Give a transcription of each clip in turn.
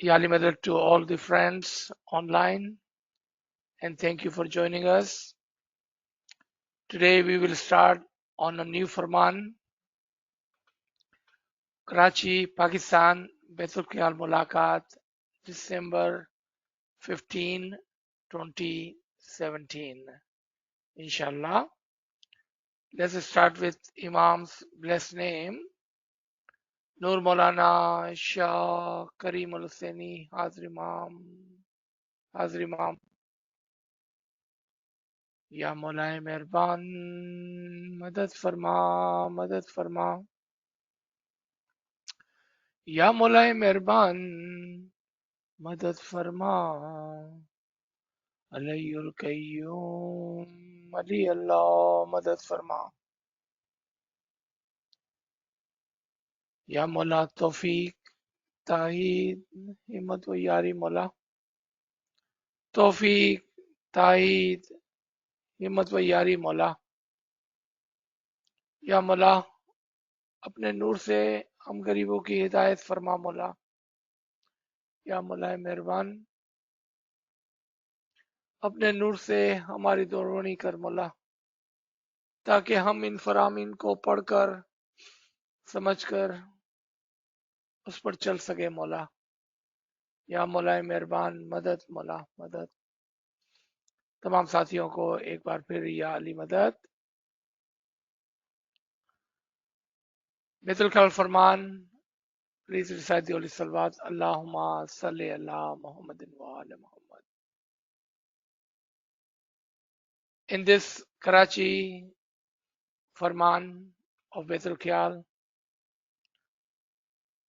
Yali Mother to all the friends online, and thank you for joining us. Today we will start on a new Farman, Karachi, Pakistan, Baitul Khayal Mulaqat, December 15, 2017. Inshallah. Let's start with Imam's blessed name. Nur Maulana Shah Karim Al Hussaini, Hazir Imam, Hazir Imam. या मौलाए मेहरबान मदद फरमा मदद फरमा या मौलाए मेहरबान मदद फरमा अलैयुल कय्यूम अली अल्लाह मदद फरमा या मौला तौफीक ताहीद हिम्मत व यारी मौला तौफीक ताहीद हिम्मत व यारी मौला या मौला अपने नूर से हम गरीबों की हिदायत फरमा मौला या मौला मेहरबान अपने नूर से हमारी दोरोनी कर मौला ताकि हम इन फरामीन को पढ़कर समझकर उस पर चल सके मौला या मौला मेहरबान मदद मौला मदद तमाम साथियों को एक बार फिर या अली मदद बैतुल खैल फरमान प्लीज रिसाइट द होली सलवात अल्लाहुम्मा सल्ली अला मुहम्मदिन व आले Muhammad. In this Karachi Farman of Baitul Khayal,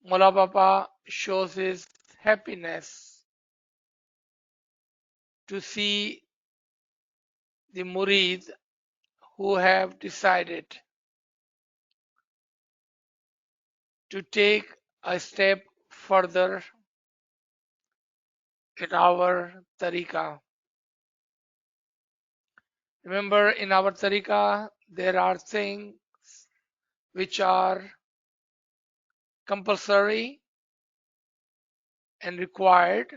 Mola Baba shows his happiness to see the murid who have decided to take a step further in our tariqah. Remember, in our tariqah, there are things which are compulsory and required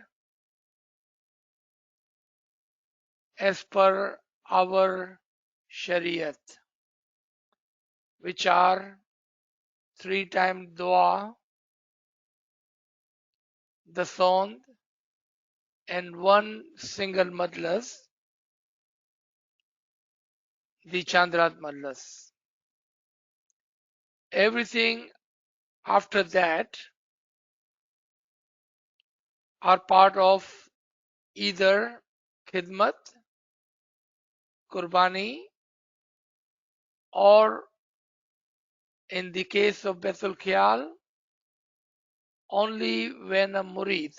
as per our Shariat, which are 3 times dua, the sond, and 1 single madlas, the Chandrat madlas. Everything after that are part of either khidmat, qurbani, or in the case of Baitul Khayal, only when a murid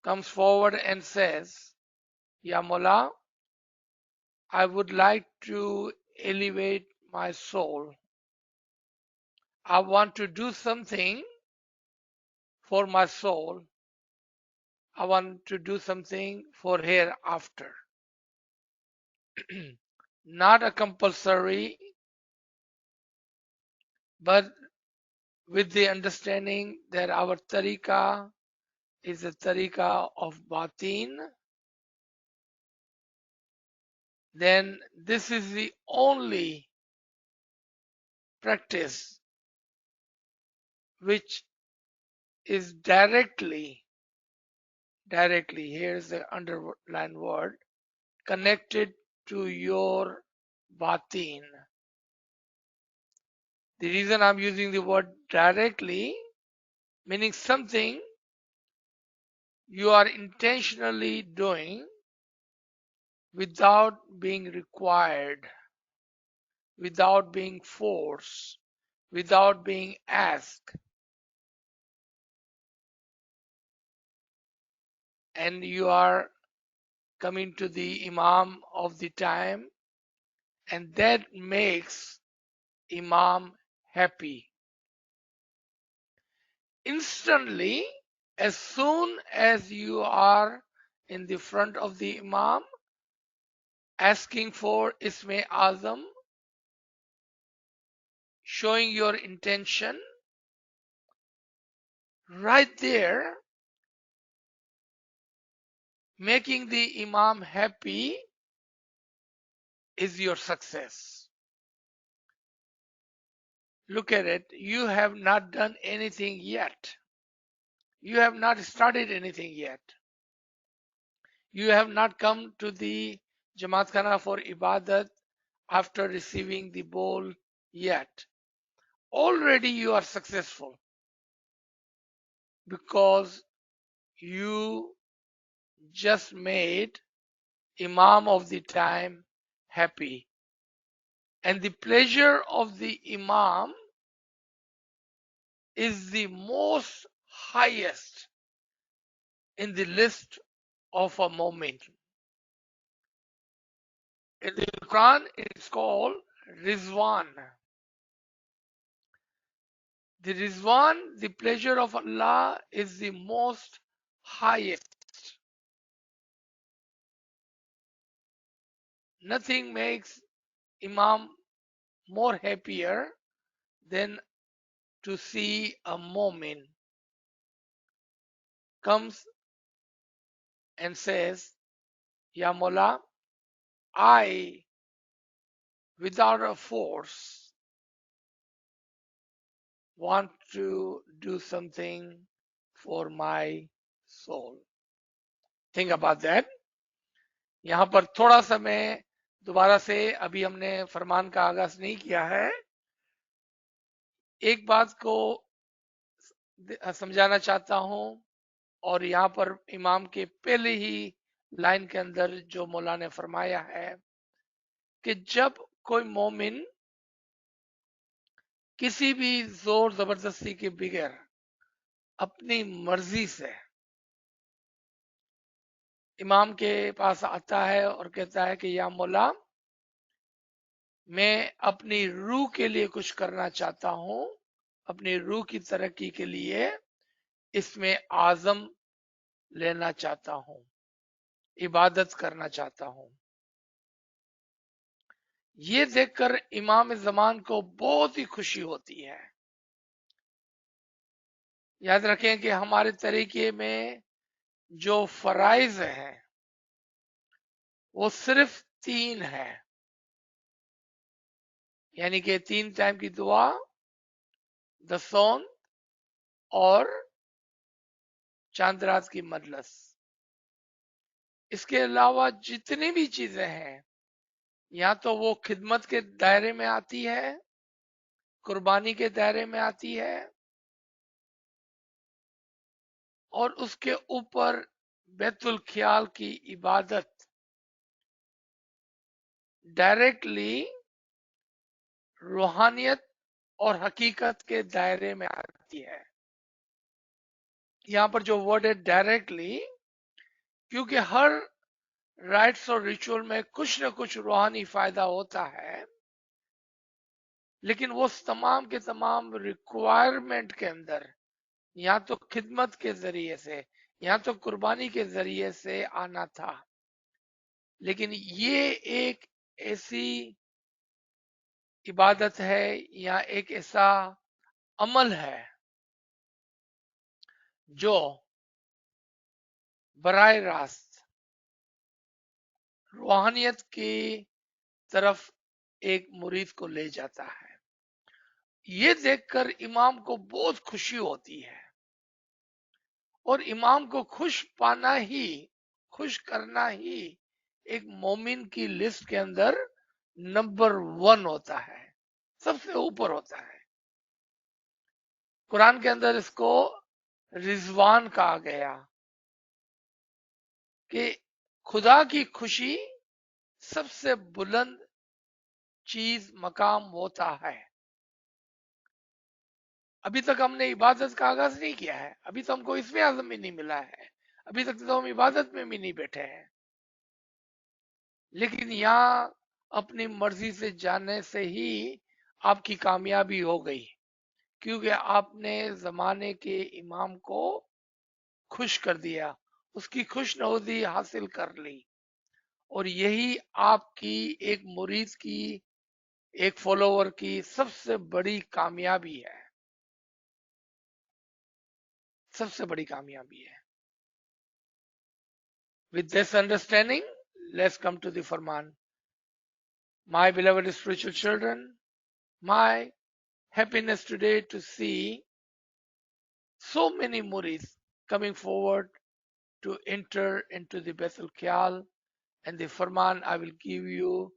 comes forward and says, Ya Mullah, I would like to elevate my soul. I want to do something for my soul. I want to do something for hereafter. Not a compulsory, but with the understanding that our tariqah is a tariqah of batin, then this is the only practice which is directly, here's the underlined word, connected to your batin. The reason I'm using the word directly, meaning something you are intentionally doing without being required, without being forced, without being asked. And you are coming to the Imam of the time, and that makes Imam happy. Instantly, as soon as you are in the front of the Imam asking for Isme Azam, showing your intention, right there, making the Imam happy is your success. Look at it. You have not done anything yet. You have not started anything yet. You have not come to the Jamaat Khana for Ibadat after receiving the bowl yet. Already you are successful because you just made Imam of the time happy. And the pleasure of the Imam is the most highest in the list of a moment. In the Quran, it's called Rizwan. The Rizwan, the pleasure of Allah, is the most highest. Nothing makes Imam more happier than to see a moment comes and says, Ya Mullah, I, without a force, want to do something for my soul. Think about that. यहाँ पर थोड़ा सा मैं दोबारा से अभी हमने फरमान का आगाज नहीं किया है, एक बात को समझाना चाहता हूं और यहाँ पर इमाम के पहले ही लाइन के अंदर जो मौला ने फरमाया है कि जब कोई मोमिन किसी भी जोर जबरदस्ती के बगैर अपनी मर्जी से इमाम के पास आता है और कहता है कि या मौला, मैं अपनी रूह के लिए कुछ करना चाहता हूं, अपनी रूह की तरक्की के लिए इसमें आजम लेना चाहता हूं, इबादत करना चाहता हूं। ये देखकर इमाम ज़मान को बहुत ही खुशी होती है। याद रखें कि हमारे तरीके में जो फराइज हैं वो सिर्फ 3 है, यानी कि 3 टाइम की दुआ, दसौन और चांद रात की मजलिस। इसके अलावा जितनी भी चीजें हैं या तो वो खिदमत के दायरे में आती है, कुर्बानी के दायरे में आती है, और उसके ऊपर बैतुल ख्याल की इबादत डायरेक्टली रूहानियत और हकीकत के दायरे में आती है। यहाँ पर जो वर्ड है डायरेक्टली, क्योंकि हर राइट्स और रिचुअल में कुछ न कुछ रूहानी फायदा होता है, लेकिन वो तमाम के तमाम रिक्वायरमेंट के अंदर या तो खिदमत के जरिए से या तो कुर्बानी के जरिए से आना था। लेकिन ये एक ऐसी इबादत है या एक ऐसा अमल है जो बराह रास्त रूहानियत की तरफ एक मुरीद को ले जाता है। ये देखकर इमाम को बहुत खुशी होती है और इमाम को खुश पाना ही, खुश करना ही एक मोमिन की लिस्ट के अंदर नंबर 1 होता है, सबसे ऊपर होता है। कुरान के अंदर इसको रिजवान कहा गया कि खुदा की खुशी सबसे बुलंद चीज मकाम होता है। अभी तक हमने इबादत का आगाज नहीं किया है, अभी तो हमको इसमें आजम भी नहीं मिला है, अभी तक तो हम इबादत में भी नहीं बैठे हैं। लेकिन यहाँ अपनी मर्जी से जाने से ही आपकी कामयाबी हो गई, क्योंकि आपने जमाने के इमाम को खुश कर दिया, उसकी खुशनौदी हासिल कर ली। और यही आपकी एक मुरीद की, एक फॉलोवर की सबसे बड़ी कामयाबी है। सबसे बड़ी कामयाबी है। With this understanding, let's come to the Farman. My beloved spiritual children, my happiness today to see so many muris coming forward to enter into the Bethel Kyal, and the Farman I will give you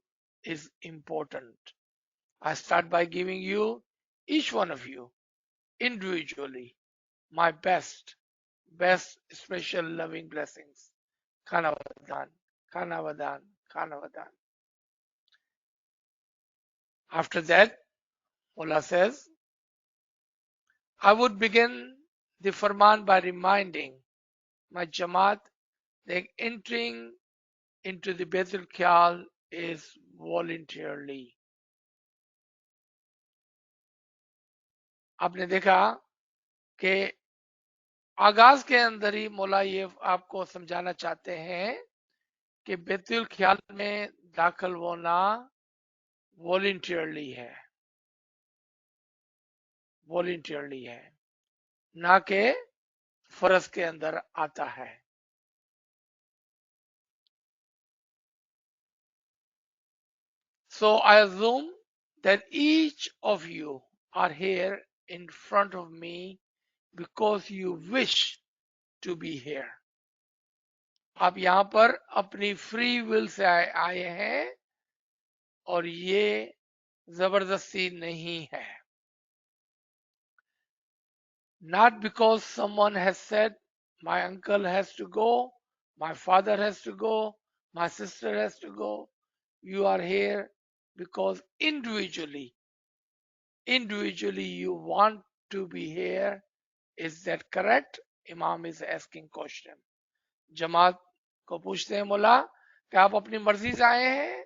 is important. I start by giving you, each one of you, individually, my best special loving blessings. Kanavadan, Kanavadan, Kanavadan. After that, Mullah says, I would begin the Farman by reminding my Jamaat that entering into the Baitul Kyal is voluntarily. आपने देखा कि आगाज के अंदर ही मौला ये आपको समझाना चाहते हैं कि बैतुल ख्याल में दाखिल होना वॉलंटियरली है, वॉलंटियरली है, ना कि फर्ज के अंदर आता है। So I assume that each of you are here in front of me because you wish to be here. आप यहाँ पर अपनी फ्री विल से आए हैं और ये जबरदस्ती नहीं है। Not because someone has said my uncle has to go, my father has to go, my sister has to go. You are here because individually you want to be here. Is that correct? Imam is asking question. जमात को पूछते हैं मौला क्या आप अपनी मर्जी से आए हैं?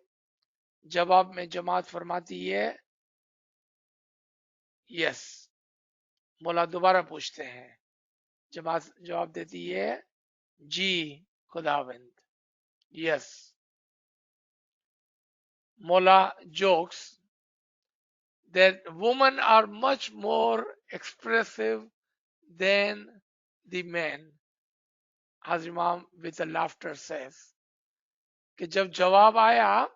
जवाब में जमात फरमाती है यस। मौला दोबारा पूछते हैं, जमात जवाब देती है जी खुदावंद, यस। मौला jokes that women are much more expressive than the men. Hazrat Imam with a laughter says कि जब जवाब आया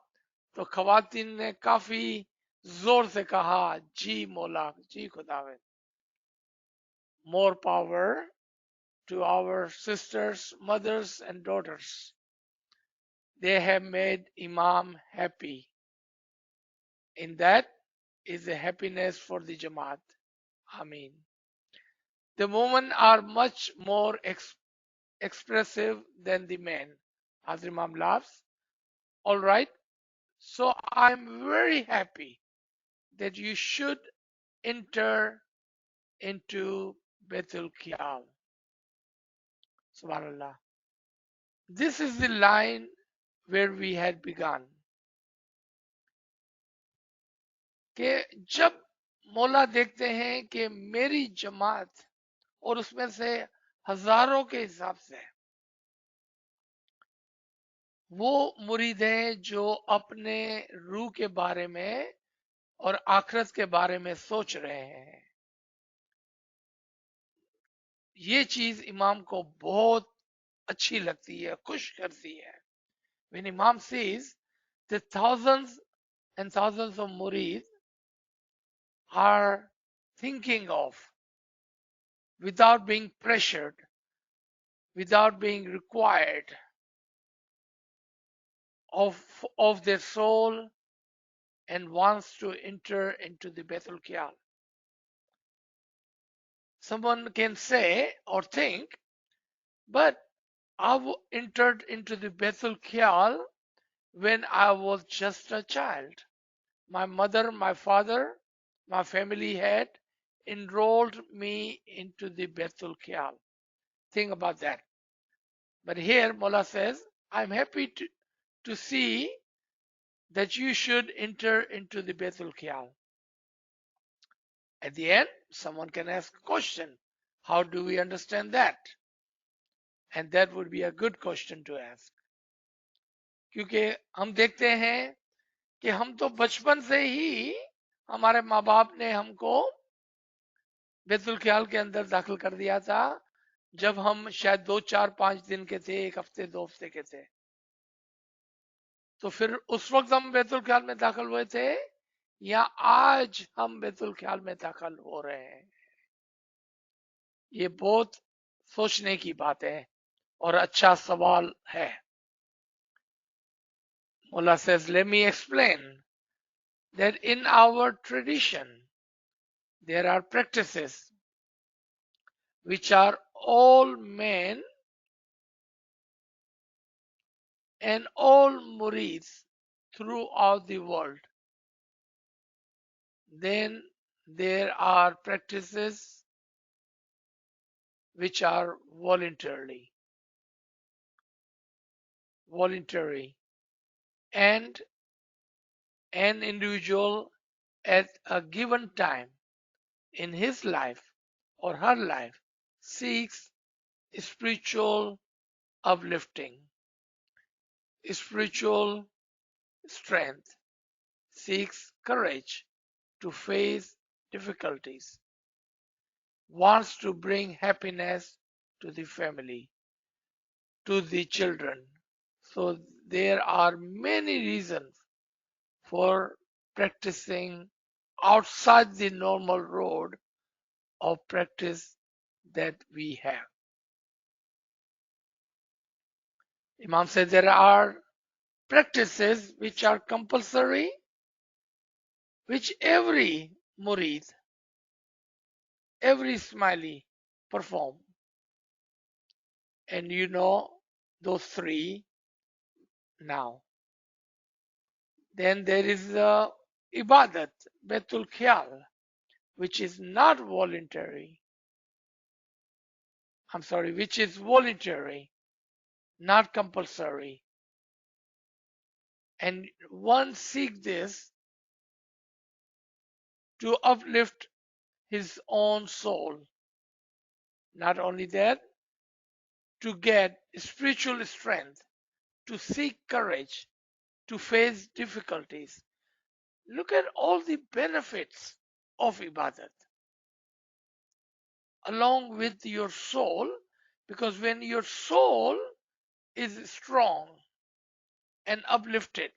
तो खवातीन ने काफी जोर से कहा जी मौला, जी खुदावंद। More power to our sisters, mothers and daughters. They have made Imam happy. In that is a happiness for the Jamaat. Ameen. The women are much more expressive than the men. Hazrat Imam laughs. All right. So I'm very happy that you should enter into Bethel Kyal. Subhanallah. This is the line where we had begun. कि जब मौला देखते हैं कि मेरी जमात और उसमें से हजारों के हिसाब से वो मुरीद हैं जो अपने रूह के बारे में और आखिरत के बारे में सोच रहे हैं, ये चीज इमाम को बहुत अच्छी लगती है, खुश करती है। When Imam sees that thousands and thousands of murid are thinking of, without being pressured, without being required, of their soul and wants to enter into the Bethel Kyal. Someone can say or think, but I entered into the Bethel Kyal when I was just a child. My mother, my father, my family had enrolled me into the Bethel Kyal. Think about that. But here Mullah says, I'm happy to see that you should enter into the Bethel Kyal. At the end, someone can ask a question. How do we understand that? And that would be a good question to ask. क्योंकि हम देखते हैं कि हम तो बचपन से ही हमारे माँ बाप ने हमको बैतुल ख्याल के अंदर दाखिल कर दिया था जब हम शायद 2 4 5 दिन के थे, 1 हफ्ते 2 हफ्ते के थे, तो फिर उस वक्त हम बैतुल ख्याल में दाखिल हुए थे या आज हम बैतुल ख्याल में दाखिल हो रहे हैं? ये बहुत सोचने की बात है और अच्छा सवाल है. Mullah says, let me explain that in our tradition there are practices which are all men and all murids throughout the world. Then there are practices which are voluntary, and an individual at a given time in his life or her life seeks spiritual uplifting, spiritual strength, seeks courage to face difficulties, wants to bring happiness to the family, to the children. So there are many reasons for practicing outside the normal road of practice that we have. Imam said there are practices which are compulsory, which every murid, every smiley perform. And you know those three now. Then there is the ibadat, betul khayal, which is not voluntary. I'm sorry, which is voluntary, not compulsory. And one seeks this to uplift his own soul. Not only that, to get spiritual strength, to seek courage, to face difficulties. Look at all the benefits of ibadat along with your soul, because when your soul is strong and uplifted,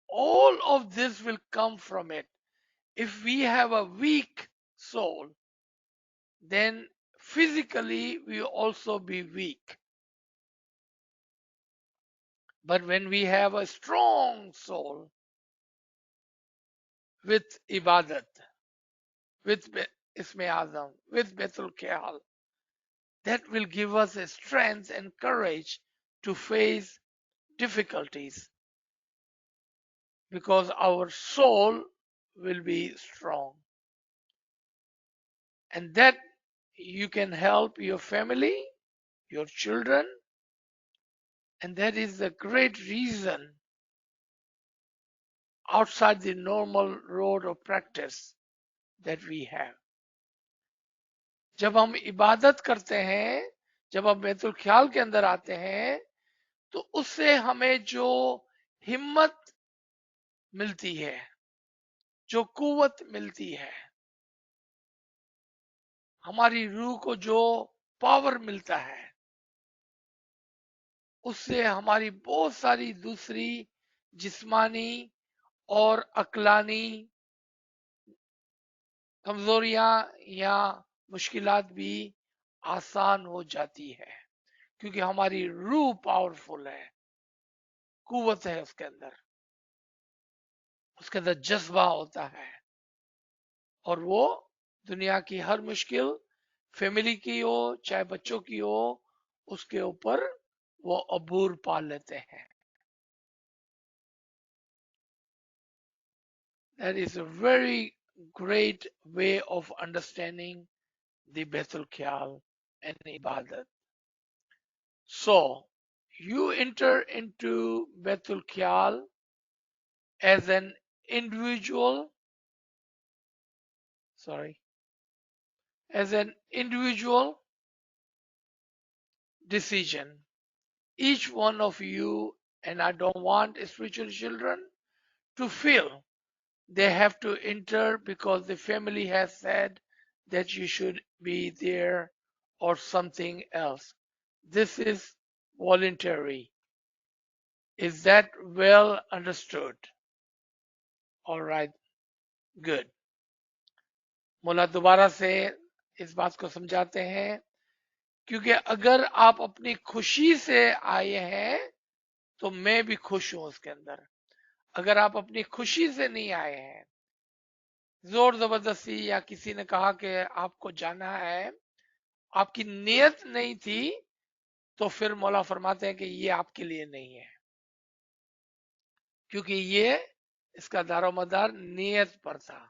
all of this will come from it. If we have a weak soul, then physically we will also be weak. But when we have a strong soul with ibadat, with Isme Azam, with Betul Khayal, that will give us a strength and courage to face difficulties because our soul will be strong. And that you can help your family, your children, and that is the great reason outside the normal road of practice that we have. जब हम इबादत करते हैं, जब हम बैतुल ख्याल के अंदर आते हैं, तो उससे हमें जो हिम्मत मिलती है, जो कुव्वत मिलती है, हमारी रूह को जो पावर मिलता है, उससे हमारी बहुत सारी दूसरी जिस्मानी और अक्लानी कमजोरियां या मुश्किलात भी आसान हो जाती है, क्योंकि हमारी रूह पावरफुल है, कुव्वत है उसके अंदर जज्बा होता है, और वो दुनिया की हर मुश्किल, फैमिली की हो चाहे बच्चों की हो, उसके ऊपर वो अबूर पा लेते हैं. That is a very great way of understanding the Baitul Khayal and Ibadat. So, you enter into Baitul Khayal as an individual, as an individual decision. Each one of you, and I don't want spiritual children to feel they have to enter because the family has said that you should be there or something else. This is voluntary. Is that well understood? All right, good. मौला दोबारा से इस बात को समझाते हैं, क्योंकि अगर आप अपनी खुशी से आए हैं तो मैं भी खुश हूं उसके अंदर। अगर आप अपनी खुशी से नहीं आए हैं, जोर जबरदस्ती या किसी ने कहा कि आपको जाना है, आपकी नीयत नहीं थी, तो फिर मौला फरमाते हैं कि ये आपके लिए नहीं है, क्योंकि ये इसका दारोमदार नीयत पर था।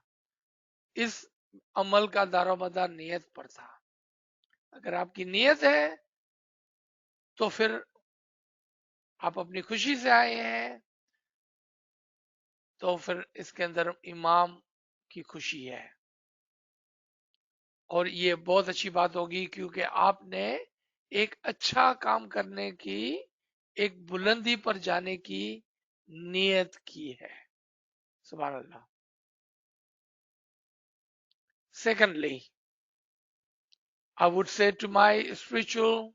इस अमल का दारोमदार नीयत पर था। अगर आपकी नीयत है तो फिर आप अपनी खुशी से आए हैं, तो फिर इसके अंदर इमाम की खुशी है। और ये बहुत अच्छी बात होगी, क्योंकि आपने एक अच्छा काम करने की, एक बुलंदी पर जाने की नियत की है। सुभान अल्लाह। Secondly, I would say to my spiritual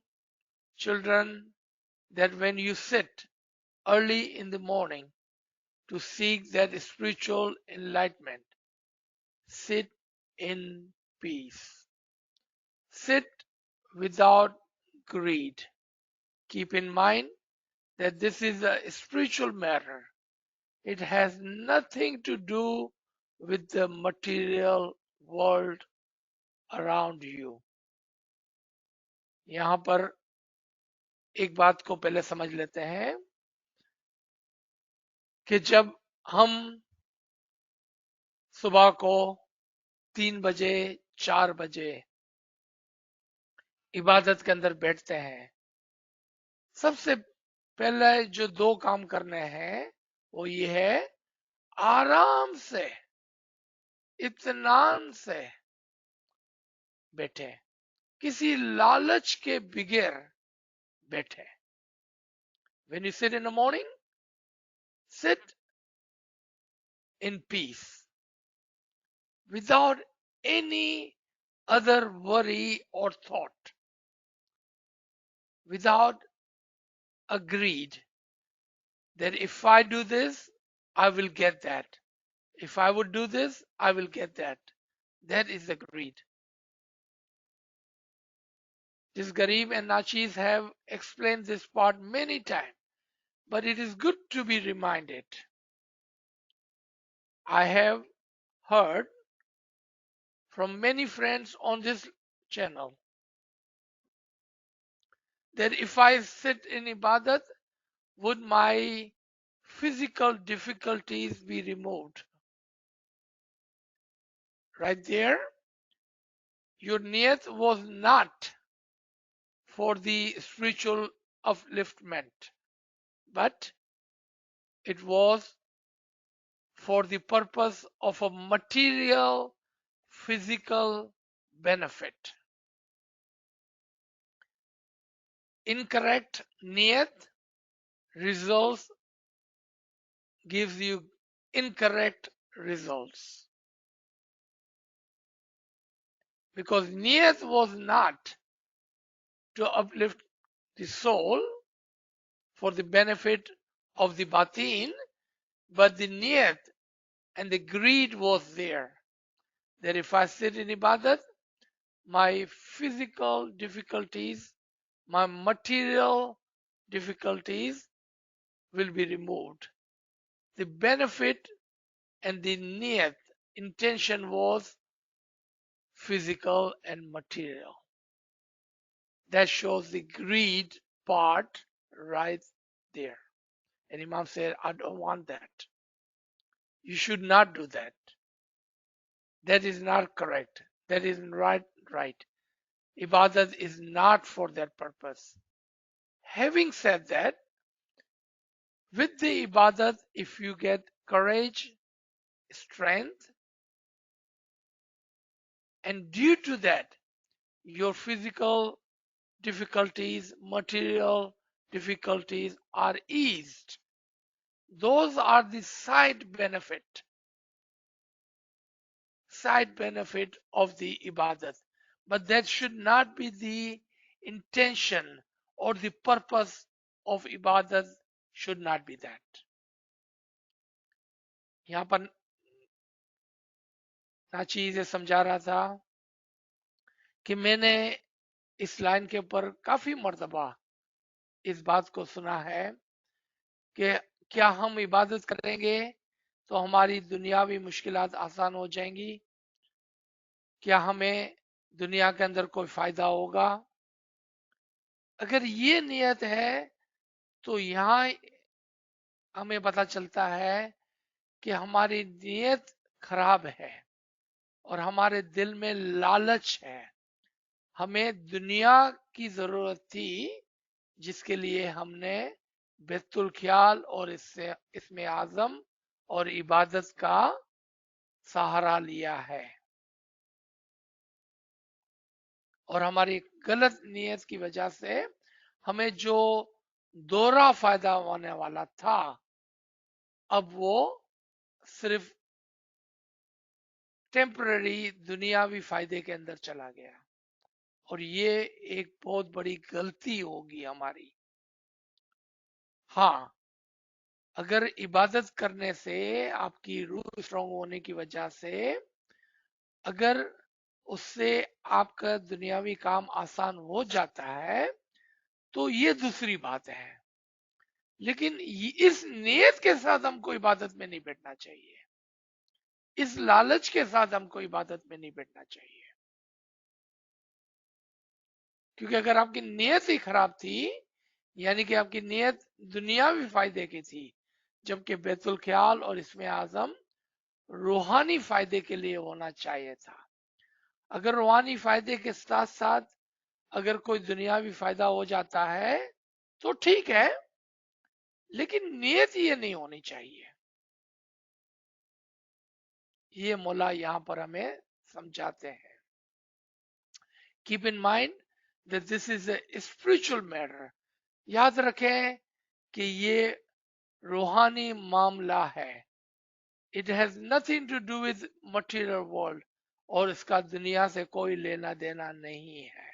children that when you sit early in the morning to seek that spiritual enlightenment, sit in peace. Sit without greed. Keep in mind that this is a spiritual matter. It has nothing to do with the material world around you. यहाँ पर एक बात को पहले समझ लेते हैं कि जब हम सुबह को 3 बजे 4 बजे इबादत के अंदर बैठते हैं, सबसे पहले जो 2 काम करने हैं वो ये है, आराम से, इत्मीनान से बैठे, किसी लालच के बगैर बैठे। When you sit in the morning, sit in peace without any other worry or thought, without a greed that if I do this, I will get that. If I would do this, I will get that. That is the greed. This Garib and Nachis have explained this part many times, but it is good to be reminded. I have heard from many friends on this channel that if I sit in Ibadat, would my physical difficulties be removed? Right there, your niyat was not for the spiritual upliftment, but it was for the purpose of a material physical benefit. Incorrect niyat results gives you incorrect results, because niyat was not to uplift the soul for the benefit of the batin, but the niyat and the greed was there, that if I sit in ibadat, my physical difficulties, my material difficulties will be removed. The benefit and the niyat intention was physical and material. That shows the greed part right there. And Imam said, I don't want that. You should not do that. That is not correct. That isn't right. Ibadat is not for that purpose. Having said that, with the ibadat, if you get courage, strength, and due to that, your physical difficulties, material difficulties are eased. Those are the side side benefit of the ibadat, but that should not be the intention or the purpose of ibadat should not be that. यहाँ पर नाची ये समझा रहा था कि मैंने इस लाइन के ऊपर काफी मर्तबा इस बात को सुना है कि क्या हम इबादत करेंगे तो हमारी दुनियावी मुश्किलात आसान हो जाएंगी, क्या हमें दुनिया के अंदर कोई फायदा होगा। अगर ये नियत है तो यहाँ हमें पता चलता है कि हमारी नियत खराब है और हमारे दिल में लालच है। हमें दुनिया की जरूरत थी जिसके लिए हमने बैतुल ख्याल और इसमें आजम और इबादत का सहारा लिया है, और हमारी गलत नियत की वजह से हमें जो दोहरा फायदा होने वाला था अब वो सिर्फ टेम्पररी दुनियावी फायदे के अंदर चला गया, और ये एक बहुत बड़ी गलती होगी हमारी। हाँ, अगर इबादत करने से आपकी रूह स्ट्रांग होने की वजह से अगर उससे आपका दुनियावी काम आसान हो जाता है तो ये दूसरी बात है, लेकिन इस नियत के साथ हमको इबादत में नहीं बैठना चाहिए, इस लालच के साथ हमको इबादत में नहीं बैठना चाहिए। क्योंकि अगर आपकी नियत ही खराब थी, यानी कि आपकी नियत दुनियावी फायदे की थी, जबकि बैतुल ख्याल और इसमें आजम रूहानी फायदे के लिए होना चाहिए था। अगर रूहानी फायदे के साथ साथ अगर कोई दुनियावी फायदा हो जाता है तो ठीक है, लेकिन नियत ये नहीं होनी चाहिए। ये मौला यहां पर हमें समझाते हैं। Keep in mind that this is a spiritual matter. याद रखें कि ये रूहानी मामला है। It has nothing to do with material world, और इसका दुनिया से कोई लेना देना नहीं है।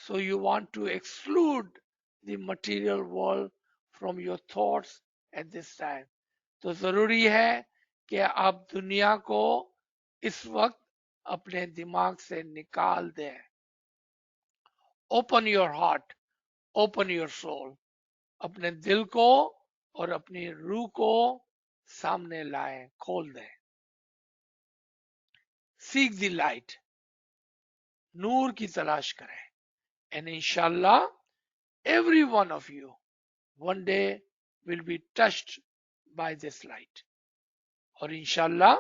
So you want to exclude the material world from your thoughts at this time. तो जरूरी है कि आप दुनिया को इस वक्त अपने दिमाग से निकाल दें। Open your heart, open your soul. अपने दिल को और अपनी रूह को सामने लाएं, खोल दें। सीक द लाइट, नूर की तलाश करें, एंड इंशाल्लाह every one of you one day will be touched by this light. और इंशाल्लाह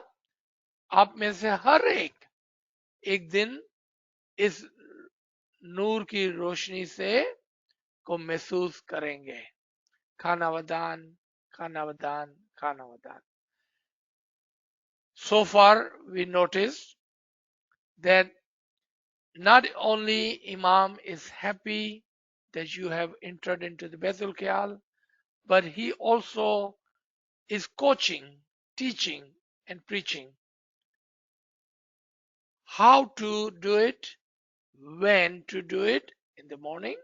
आप में से हर एक दिन इस नूर की रोशनी से को महसूस करेंगे। खाना वदान, खाना वदान, खाना वदान। So far we noticed that not only Imam is happy that you have entered into the Baitul Qiyal, but he also is coaching, teaching, and preaching how to do it, when to do it in the morning,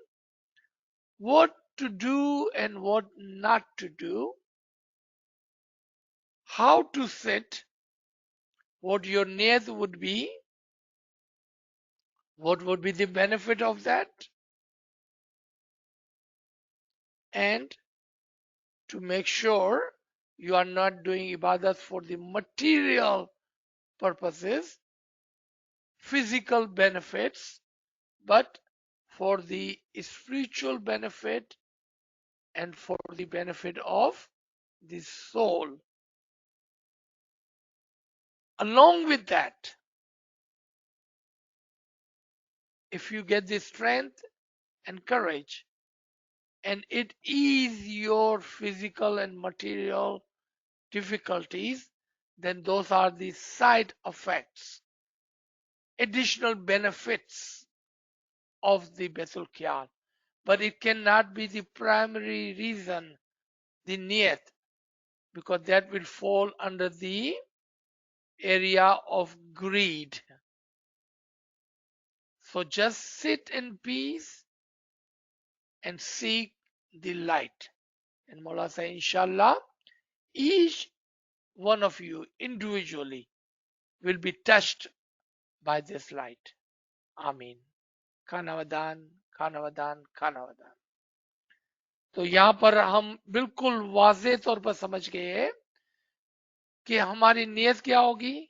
what to do and what not to do, how to sit, what your niyat would be, what would be the benefit of that, and to make sure you are not doing ibadat for the material purposes, physical benefits, but for the spiritual benefit and for the benefit of the soul. Along with that, if you get the strength and courage and it ease your physical and material difficulties, then those are the side effects, additional benefits of the Baitul Qiyal. But it cannot be the primary reason, the niyat, because that will fall under the area of greed. So just sit in peace and seek the light. And Mullah say, Inshallah, each one of you individually will be touched by this light. Amin. खानावदान खानावदान खानावदान। तो यहाँ पर हम बिल्कुल वाज़े तौर पर समझ गए कि हमारी नीयत क्या होगी।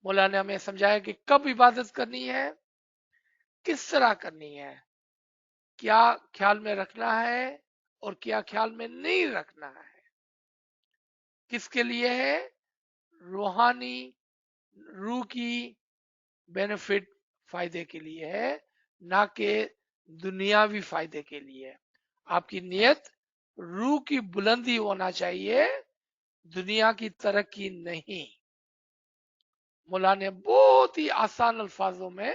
मौला ने हमें समझाया कि कब इबादत करनी है, किस तरह करनी है, क्या ख्याल में रखना है और क्या ख्याल में नहीं रखना है। किसके लिए है? रूहानी रूह की बेनिफिट फायदे के लिए है, ना कि दुनियावी फायदे के लिए। आपकी नियत रूह की बुलंदी होना चाहिए, दुनिया की तरक्की नहीं। मौला ने बहुत ही आसान अल्फाजों में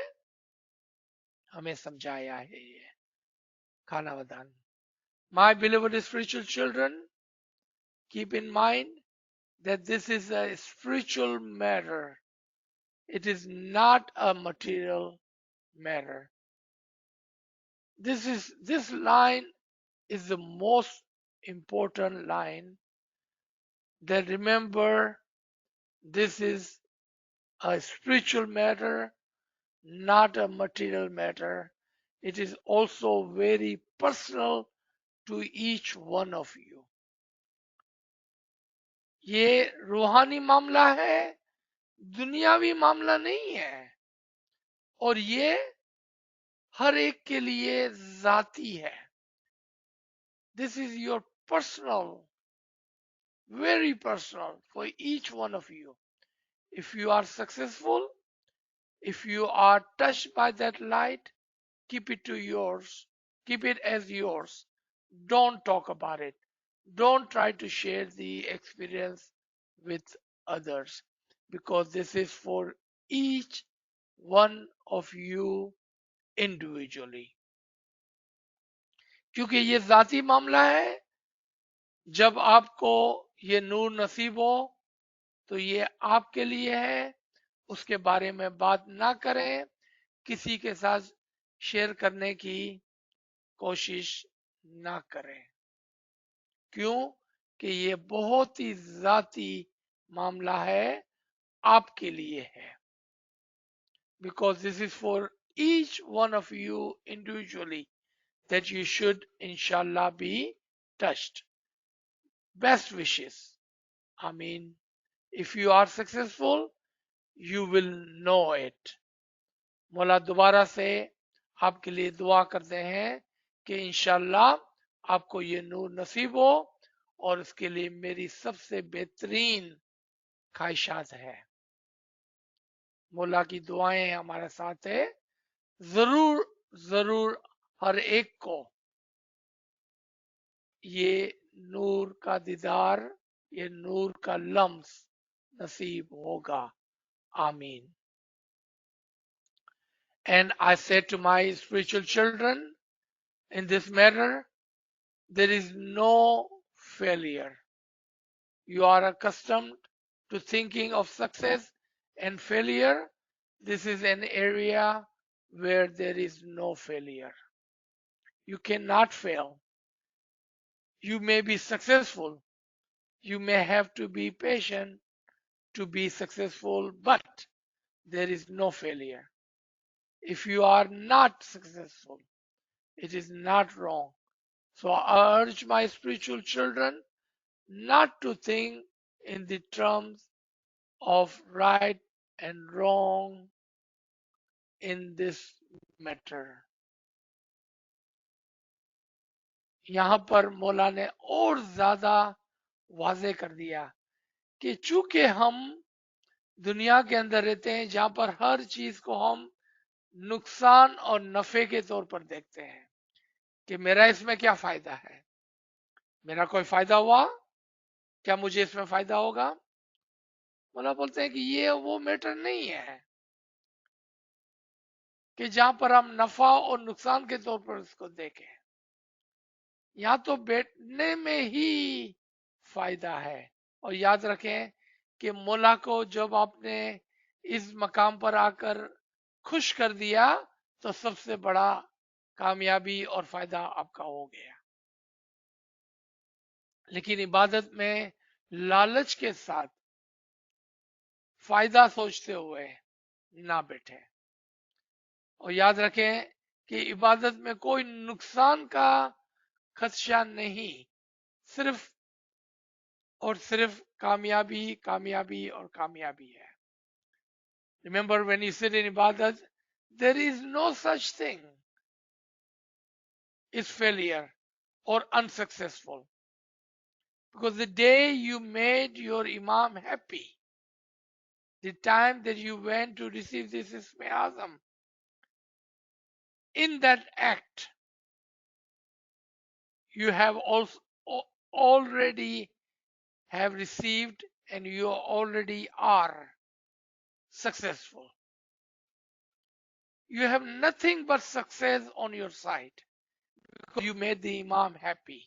हमें समझाया है ये। खाना वदान। My beloved spiritual children, keep in mind that this is a spiritual matter. It is not a material matter. This line is the most important line. That remember, this is a spiritual matter, not a material matter. It is also very personal to each one of you. ये रूहानी मामला है, दुनियावी मामला नहीं है, और ये हर एक के लिए जाती है। This is your personal, very personal for each one of you. If you are successful, if you are touched by that light, keep it to yours. Keep it as yours. Don't talk about it. Don't try to share the experience with others, because this is for each one of you individually. क्योंकि ये जाती मामला है। जब आपको ये नूर नसीब हो तो ये आपके लिए है, उसके बारे में बात ना करें, किसी के साथ शेयर करने की कोशिश ना करें। क्यों? कि ये बहुत ही जाती मामला है, आपके लिए है। Because this is for each one of you individually that you should inshallah be touched. Best wishes. I mean, if you are successful, you will know it. मौला दोबारा से आपके लिए दुआ करते हैं कि इंशाल्लाह आपको ये नूर नसीब हो, और इसके लिए मेरी सबसे बेहतरीन ख्वाहिशात है। मौला की दुआएं हमारे साथ है। जरूर जरूर हर एक को ये नूर का दीदार, ये नूर का लम्स नसीब होगा। आमीन। And I said to my spiritual children, in this matter, there is no failure. You are accustomed to thinking of success and failure. This is an area where there is no failure. You cannot fail. You may be successful. You may have to be patient to be successful, but there is no failure. If you are not successful, it is not wrong. So I urge my spiritual children not to think in the terms of right and wrong in this matter. यहाँ पर मौला ने और ज्यादा वाजे कर दिया कि चूंकि हम दुनिया के अंदर रहते हैं जहां पर हर चीज को हम नुकसान और नफे के तौर पर देखते हैं कि मेरा इसमें क्या फायदा है, मेरा कोई फायदा हुआ क्या, मुझे इसमें फायदा होगा। मौला बोलते हैं कि ये वो मैटर नहीं है कि जहां पर हम नफा और नुकसान के तौर पर इसको देखें। यहाँ तो बैठने में ही फायदा है। और याद रखें कि मौला को जब आपने इस मकाम पर आकर खुश कर दिया तो सबसे बड़ा कामयाबी और फायदा आपका हो गया। लेकिन इबादत में लालच के साथ फायदा सोचते हुए ना बैठे, और याद रखें कि इबादत में कोई नुकसान का खदशा नहीं, सिर्फ और सिर्फ कामयाबी कामयाबी और कामयाबी है। Remember, when you sit in ibadat, there is no such thing as failure or unsuccessful, because the day you made your imam happy, the time that you went to receive this Isme Azam, in that act you have also already have received, and you already are successful. You have nothing but success on your side because you made the imam happy.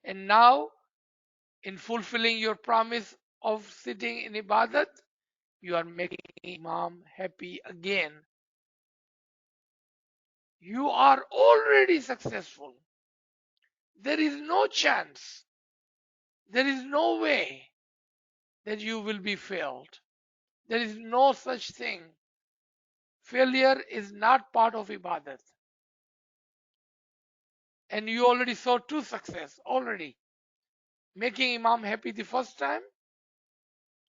And now, in fulfilling your promise of sitting in ibadat, you are making imam happy again. You are already successful. There is no chance, there is no way that you will be failed. There is no such thing. Failure is not part of ibadat. And you already saw two success already. Making imam happy the first time,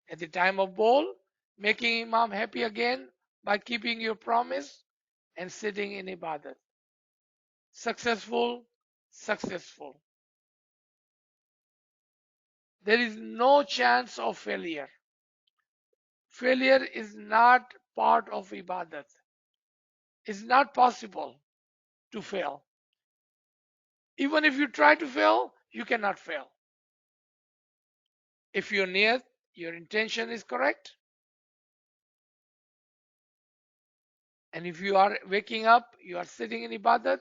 at the time of bowl, making imam happy again by keeping your promise and sitting in ibadat. Successful, successful. There is no chance of failure. Failure is not part of ibadat. It's not possible to fail. Even if you try to fail, you cannot fail. If your niyat, your intention is correct, and if you are waking up, you are sitting in ibadat,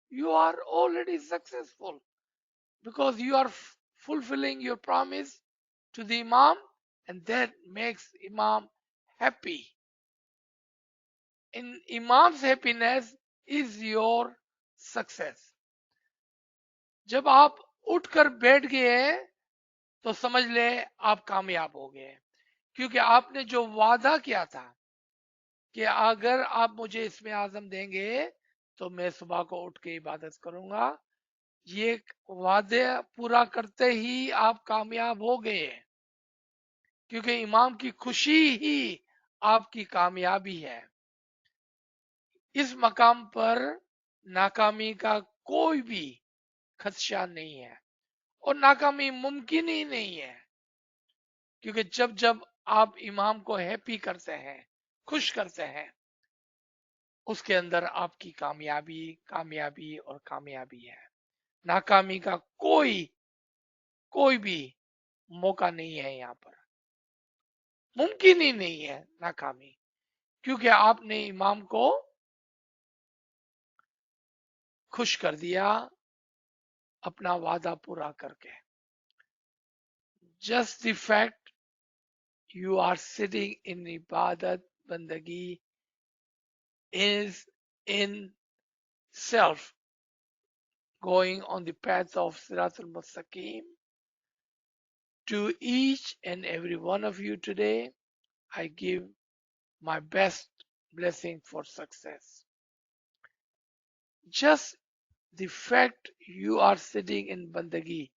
you are already successful, because you are fulfilling your promise to the imam, and that makes imam happy. In imam's happiness is your success. जब आप उठकर बैठ गए तो समझ ले आप कामयाब हो गए, क्योंकि आपने जो वादा किया था कि अगर आप मुझे इसमें आजम देंगे तो मैं सुबह को उठ के इबादत करूंगा, ये वादे पूरा करते ही आप कामयाब हो गए, क्योंकि इमाम की खुशी ही आपकी कामयाबी है। इस मकाम पर नाकामी का कोई भी खदशा नहीं है, और नाकामी मुमकिन ही नहीं है, क्योंकि जब जब आप इमाम को हैप्पी करते हैं, खुश करते हैं, उसके अंदर आपकी कामयाबी कामयाबी और कामयाबी है। नाकामी का कोई भी मौका नहीं है, यहाँ पर मुमकिन ही नहीं है नाकामी, क्योंकि आपने इमाम को खुश कर दिया अपना वादा पूरा करके। Just the fact you are sitting in ibadat bandagi is in self going on the path of Sirat al-Mustaqim. To each and every one of you today, I give my best blessing for success. Just the fact you are sitting in bandagi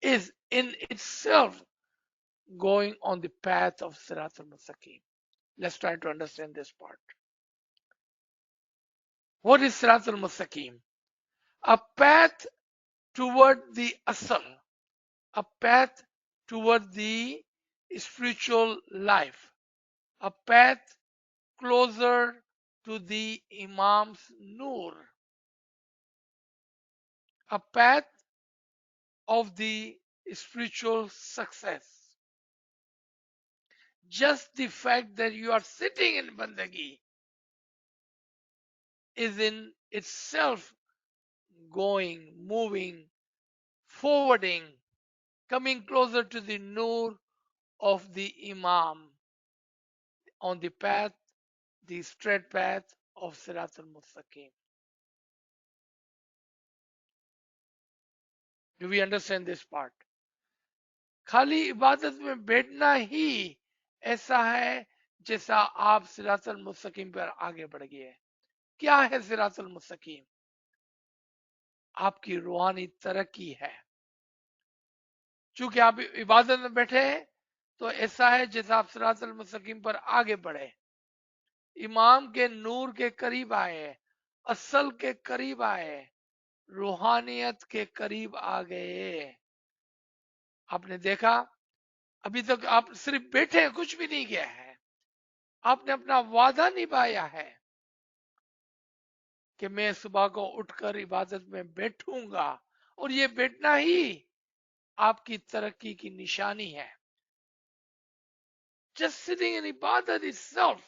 is in itself going on the path of Sirat al-Mustaqim. Let's try to understand this part. What is Sirat al-Mustaqim? A path toward the asal, a path toward the spiritual life, a path closer to the Imam's Noor, a path of the spiritual success. Just the fact that you are sitting in Bandagi is in itself going, moving, forwarding, coming closer to the Noor of the Imam on the path, the straight path of Sirat al-Mustaqim. Do we understand this part? खाली इबादत में बैठना ही ऐसा है जैसा आप सिरात al-मुस्तकीम पर आगे बढ़ गए। क्या है सिरात al-मुस्तकीम? आपकी रूहानी तरक्की है। चूंकि आप इबादत में बैठे हैं तो ऐसा है जैसा आप सिरात al-मुस्तकीम पर आगे बढ़े, इमाम के नूर के करीब आए, असल के करीब आए, रूहानियत के करीब आ गए। आपने देखा अभी तक आप सिर्फ बैठे हैं, कुछ भी नहीं किया है, आपने अपना वादा निभाया है कि मैं सुबह को उठकर इबादत में बैठूंगा, और ये बैठना ही आपकी तरक्की की निशानी है। Just sitting in ibadat itself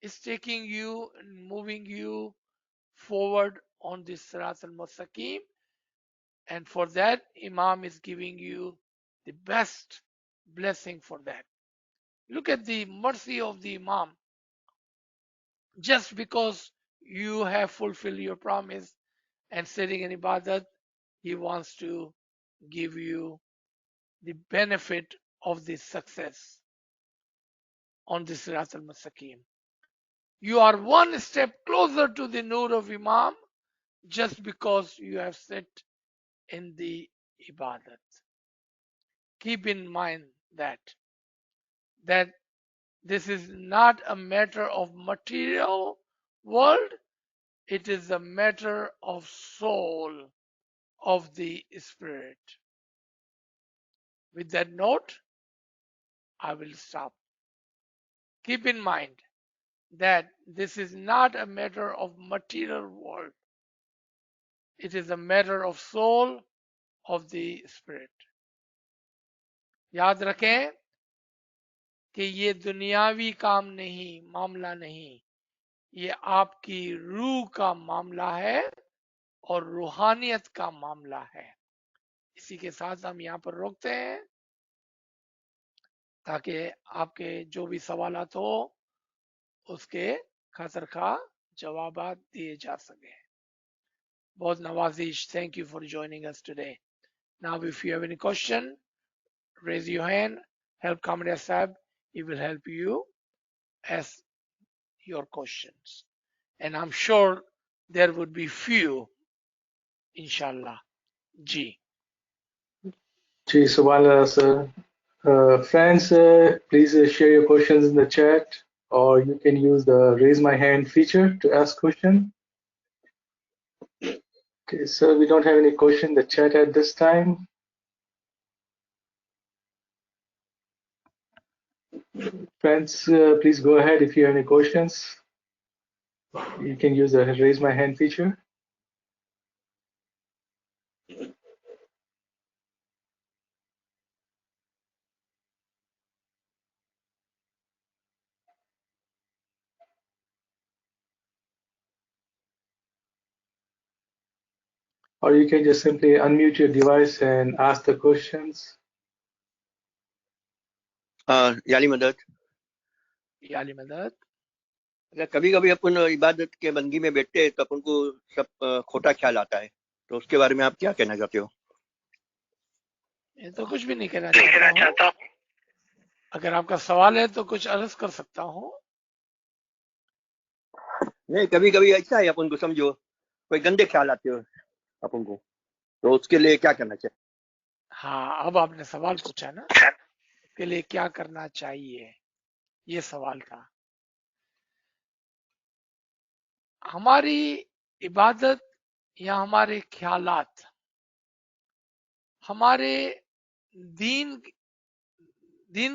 is taking you and moving you forward on this Sirat al-Mustaqim, and for that Imam is giving you the best blessing for that. Look at the mercy of the Imam. Just because you have fulfilled your promise and sitting in ibadat, he wants to give you the benefit of this success on this Sirat al-Mustaqim. You are one step closer to the Nur of Imam just because you have sit in the ibadat. Keep in mind that this is not a matter of material world, it is a matter of soul, of the spirit. With that note, I will stop. Keep in mind that this is not a matter of material world. It is a matter of soul, of the spirit. याद रखें कि ये दुनियावी काम नहीं, मामला नहीं, ये आपकी रूह का मामला है और रूहानियत का मामला है। इसी के साथ हम यहाँ पर रोकते हैं ताकि आपके जो भी सवालात हो उसके खातर खा जवाब दिए जा सके। बहुत नवाजिश, thank you for joining us today. Now if you have any question, raise your hand, help Kamria Sahib, he will help you ask your questions, and I'm sure there would be few, inshallah. Ji. Subhanallah, sir. Friends, please share your questions in the chat, or you can use the raise my hand feature to ask question. Okay, sir, we don't have any question in the chat at this time. Friends, please go ahead if you have any questions. You can use the raise my hand feature. Or you can just simply unmute your device and ask the questions. याली मदद अगर कभी कभी अपन इबादत के बंदगी में बैठते हैं तो अपन को सब खोटा ख्याल आता है, तो उसके बारे में आप क्या कहना चाहते हो? ये तो कुछ भी नहीं कहना चाहता हूँ। अगर आपका सवाल है तो कुछ अर्ज कर सकता हूँ। नहीं, कभी कभी ऐसा है अपन को, समझो कोई गंदे ख्याल आते हो अपन को, तो उसके लिए क्या करना चाहिए? हाँ, अब आपने सवाल पूछा ना, उसके लिए क्या करना चाहिए, ये सवाल था। हमारी इबादत या हमारे ख्यालात हमारे दीन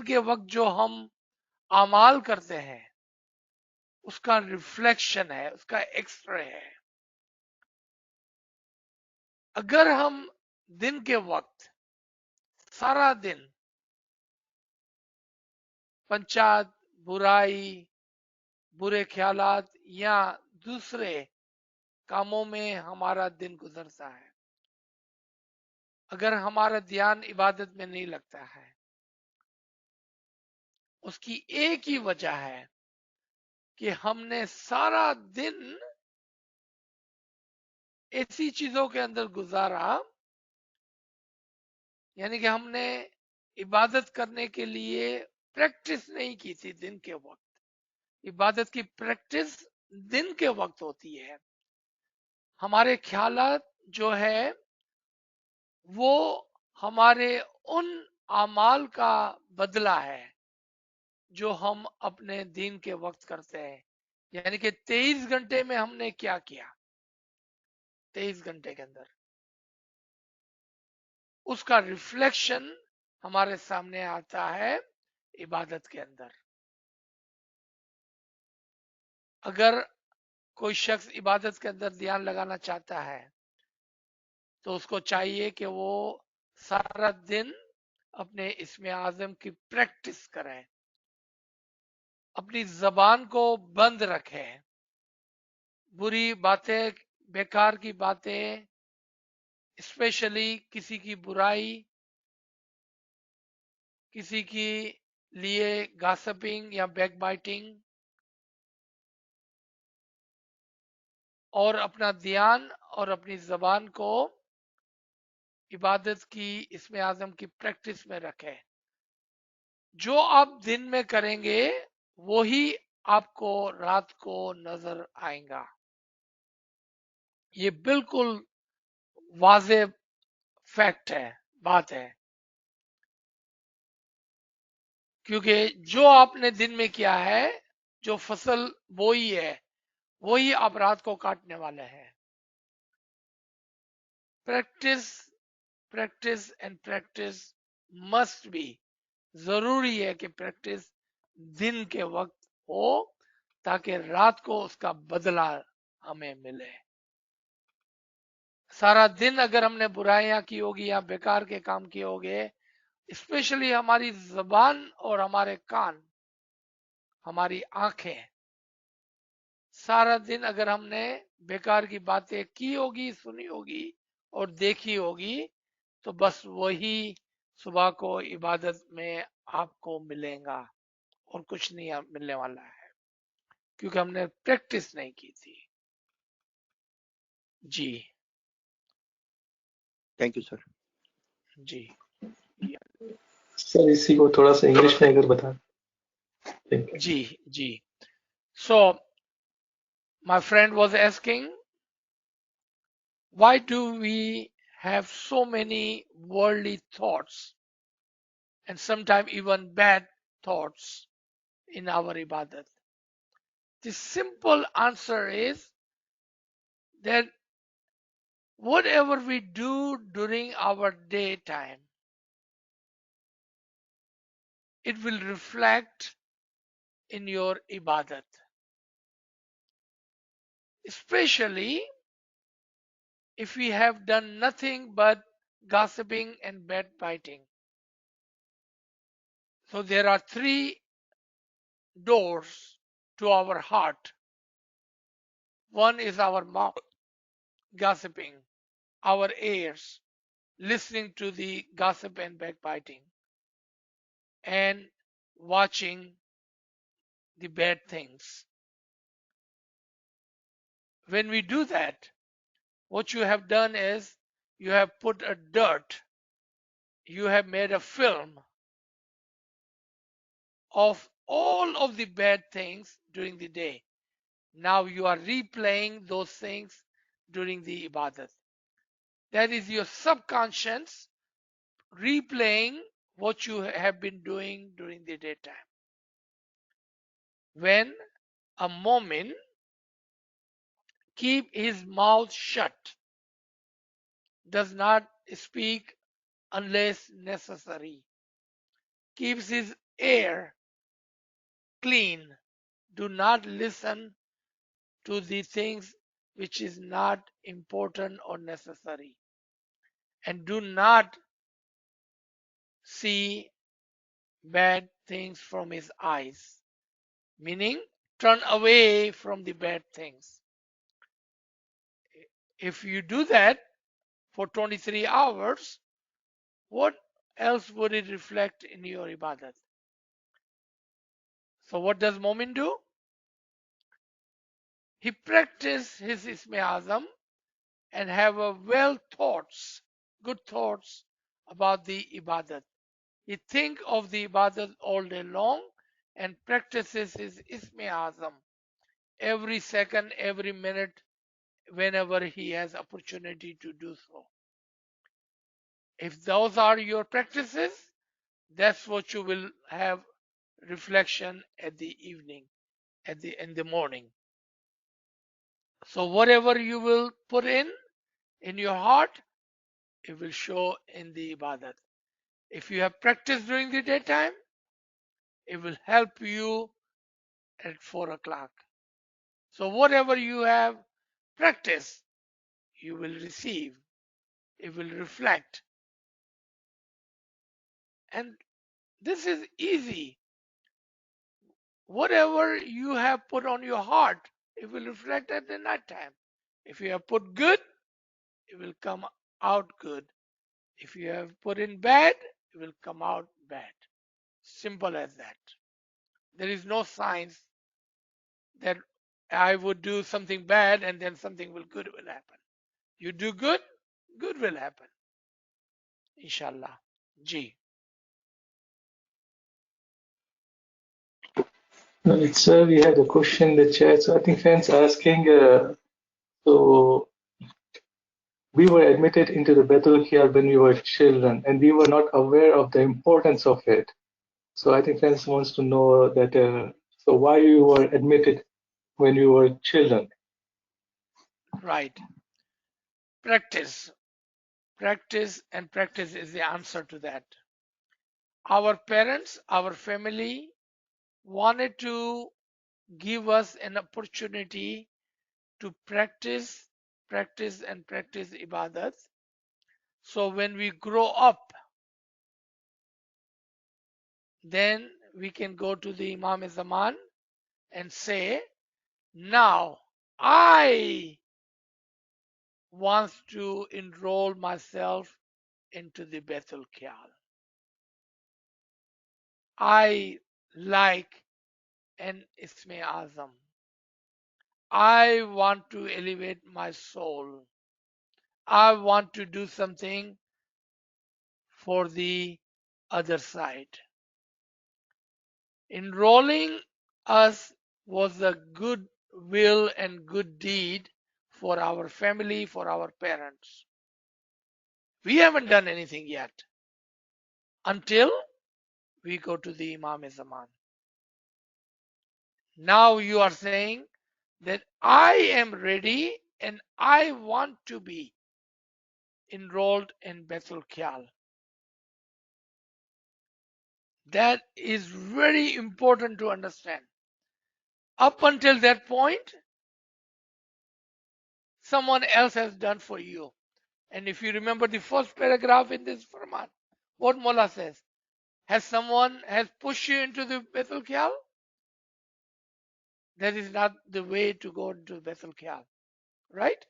के वक्त जो हम अमाल करते हैं उसका रिफ्लेक्शन है, उसका एक्सरे है। अगर हम दिन के वक्त सारा दिन पंचायत, बुराई, बुरे ख्यालात या दूसरे कामों में हमारा दिन गुजरता है, अगर हमारा ध्यान इबादत में नहीं लगता है, उसकी एक ही वजह है कि हमने सारा दिन ऐसी चीजों के अंदर गुजारा, यानी कि हमने इबादत करने के लिए प्रैक्टिस नहीं की थी दिन के वक्त। इबादत की प्रैक्टिस दिन के वक्त होती है। हमारे ख्यालात जो है वो हमारे उन अमाल का बदला है जो हम अपने दिन के वक्त करते हैं। यानी कि 23 घंटे में हमने क्या किया, 23 घंटे के अंदर उसका रिफ्लेक्शन हमारे सामने आता है इबादत के अंदर। अगर कोई शख्स इबादत के अंदर ध्यान लगाना चाहता है तो उसको चाहिए कि वो सारा दिन अपने इसमें आजम की प्रैक्टिस करें, अपनी जबान को बंद रखें, बुरी बातें, बेकार की बातें, स्पेशली किसी की बुराई, किसी की लिए गॉसिपिंग या बैकबाइटिंग, और अपना ध्यान और अपनी जबान को इबादत की इसमें आजम की प्रैक्टिस में रखें। जो आप दिन में करेंगे वही आपको रात को नजर आएगा। ये बिल्कुल वाजे फैक्ट है, बात है, क्योंकि जो आपने दिन में किया है, जो फसल बोई है, वही आप रात को काटने वाले हैं। Practice, practice and practice must be. जरूरी है कि प्रैक्टिस दिन के वक्त हो ताकि रात को उसका बदला हमें मिले। सारा दिन अगर हमने बुराइयां की होगी या बेकार के काम किए होंगे, स्पेशली हमारी जबान और हमारे कान, हमारी आंखें, सारा दिन अगर हमने बेकार की बातें की होगी, सुनी होगी और देखी होगी, तो बस वही सुबह को इबादत में आपको मिलेगा और कुछ नहीं मिलने वाला है, क्योंकि हमने प्रैक्टिस नहीं की थी। जी थैंक यू सर। जी सर इसी को थोड़ा सा इंग्लिश में अगर बता। Thank you. Ji ji. So my friend was asking, why do we have so many worldly thoughts and sometimes even bad thoughts in our ibadat? The simple answer is that whatever we do during our daytime, it will reflect in your ibadat. Especially if we have done nothing but gossiping and backbiting. So there are three doors to our heart. One is our mouth, gossiping, our ears, listening to the gossip and backbiting, and watching the bad things. When we do that, what you have done is you have put a dirt, you have made a film of all of the bad things during the day. Now you are replaying those things during the ibadat. That is your subconscious replaying what you have been doing during the daytime. When a mu'min keep his mouth shut, does not speak unless necessary, keeps his ear clean, do not listen to the things which is not important or necessary, and do not see bad things from his eyes, meaning turn away from the bad things. If you do that for 23 hours, what else would it reflect in your ibadat? So what does Momin do? He practice his Isme Azam and have a good thoughts about the ibadat. He think of the ibadat all day long and practices his Isme Azam every second, every minute, whenever he has opportunity to do so. If those are your practices, that's what you will have reflection at the evening, in the morning. So whatever you will put in your heart, it will show in the ibadat. If you have practiced during the daytime, it will help you at 4 o'clock. So whatever you have practiced, you will receive. It will reflect. And this is easy. Whatever you have put on your heart, it will reflect at the night time. If you have put good, it will come out good. If you have put in bad, it will come out bad. Simple as that. There is no science that I would do something bad and then something good will happen. You do good, good will happen. Inshallah. Ji. It's we had a question in the chat. So I think fans asking. So we were admitted into the Bethel here when we were children, and we were not aware of the importance of it. So I think fans wants to know that. So why you were admitted when you were children? Right. Practice. Practice and practice is the answer to that. Our parents, our family wanted to give us an opportunity to practice ibadat. So when we grow up, then we can go to the Imam Zaman and say, now I want to enroll myself into the Bethel Kyal. I like an Isme Azam. I want to elevate my soul. I want to do something for the other side. Enrolling us was a good will and good deed for our family, for our parents. We haven't done anything yet until we go to the Imam Zaman. Now you are saying that I am ready and I want to be enrolled in Bethel Kyal. That is very important to understand. Up until that point, someone else has done for you. And if you remember the first paragraph in this Farman, what Mullah says, has someone has pushed you into the Bethel Kyal? That is not the way to go into Bethel Kyal, right?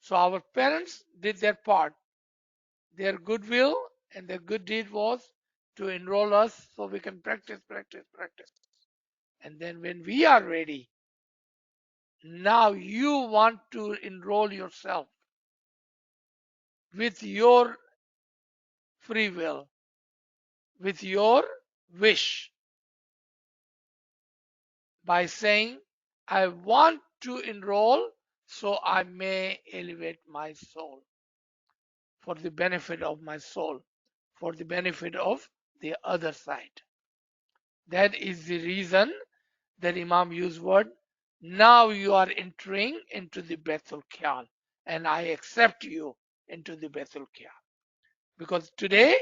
So our parents did their part. Their goodwill and their good deed was to enroll us so we can practice. And then when we are ready, now you want to enroll yourself with your free will, with your wish, by saying, I want to enroll so I may elevate my soul for the benefit of my soul, for the benefit of the other side. That is the reason that Imam used word, now you are entering into the Bethel Kyal and I accept you into the Bethel Kyal. Because today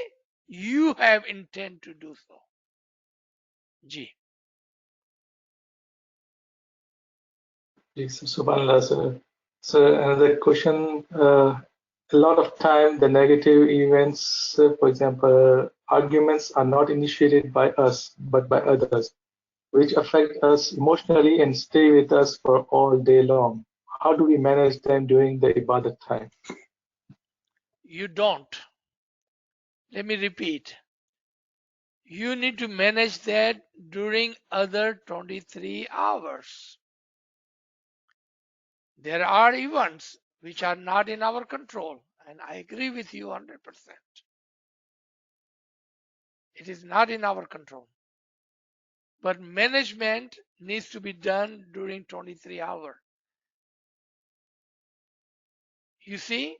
you have intent to do so. Ji. Yes, Subhanallah, sir. So another question. A lot of time, the negative events, for example, arguments are not initiated by us, but by others, which affect us emotionally and stay with us for all day long. How do we manage them during the ibadat time? You don't. Let me repeat. You need to manage that during other 23 hours. There are events which are not in our control, and I agree with you 100%. It is not in our control. But management needs to be done during 23 hours. You see,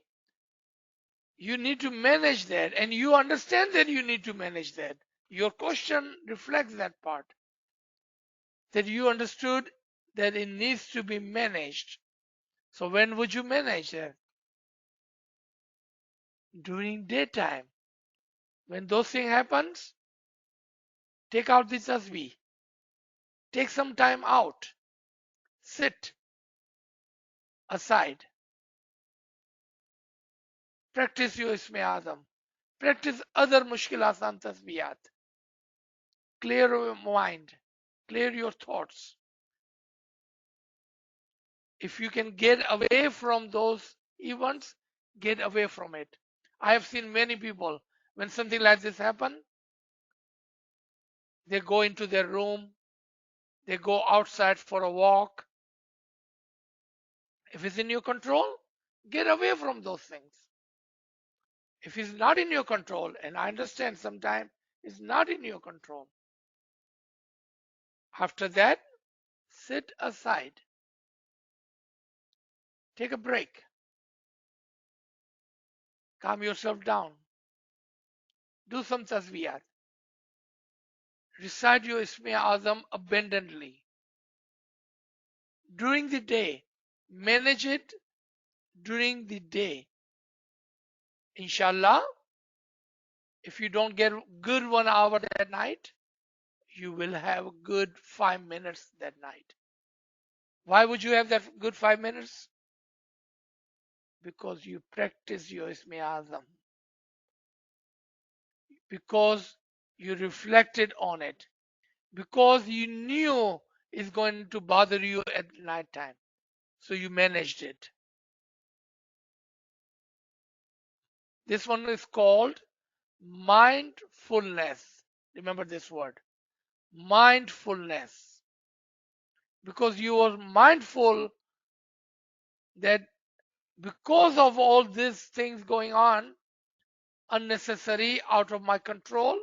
you need to manage that, and you understand that you need to manage that. Your question reflects that part, that you understood that it needs to be managed. So when would you manage that? During daytime. When those things happens, take out the tasbih. Take some time out. Sit aside. Practice your Isme Azam. Practice other mushkil asan tasbiyat. Clear your mind. Clear your thoughts. If you can get away from those events, get away from it. I have seen many people, when something like this happen, they go into their room, they go outside for a walk. If it's in your control, get away from those things. If it's not in your control, and I understand sometimes it's not in your control, after that, sit aside. Take a break. Calm yourself down. Do some tasbiyat. Recite your Isme Azam abundantly. During the day, manage it during the day. Inshallah, if you don't get good 1 hour that night, you will have a good 5 minutes that night. Why would you have that good 5 minutes? Because you practice your Isme Azam. Because you reflected on it. Because you knew it's going to bother you at night time. So you managed it. This one is called mindfulness. Remember this word. Mindfulness. Because you are mindful that because of all these things going on, unnecessary, out of my control,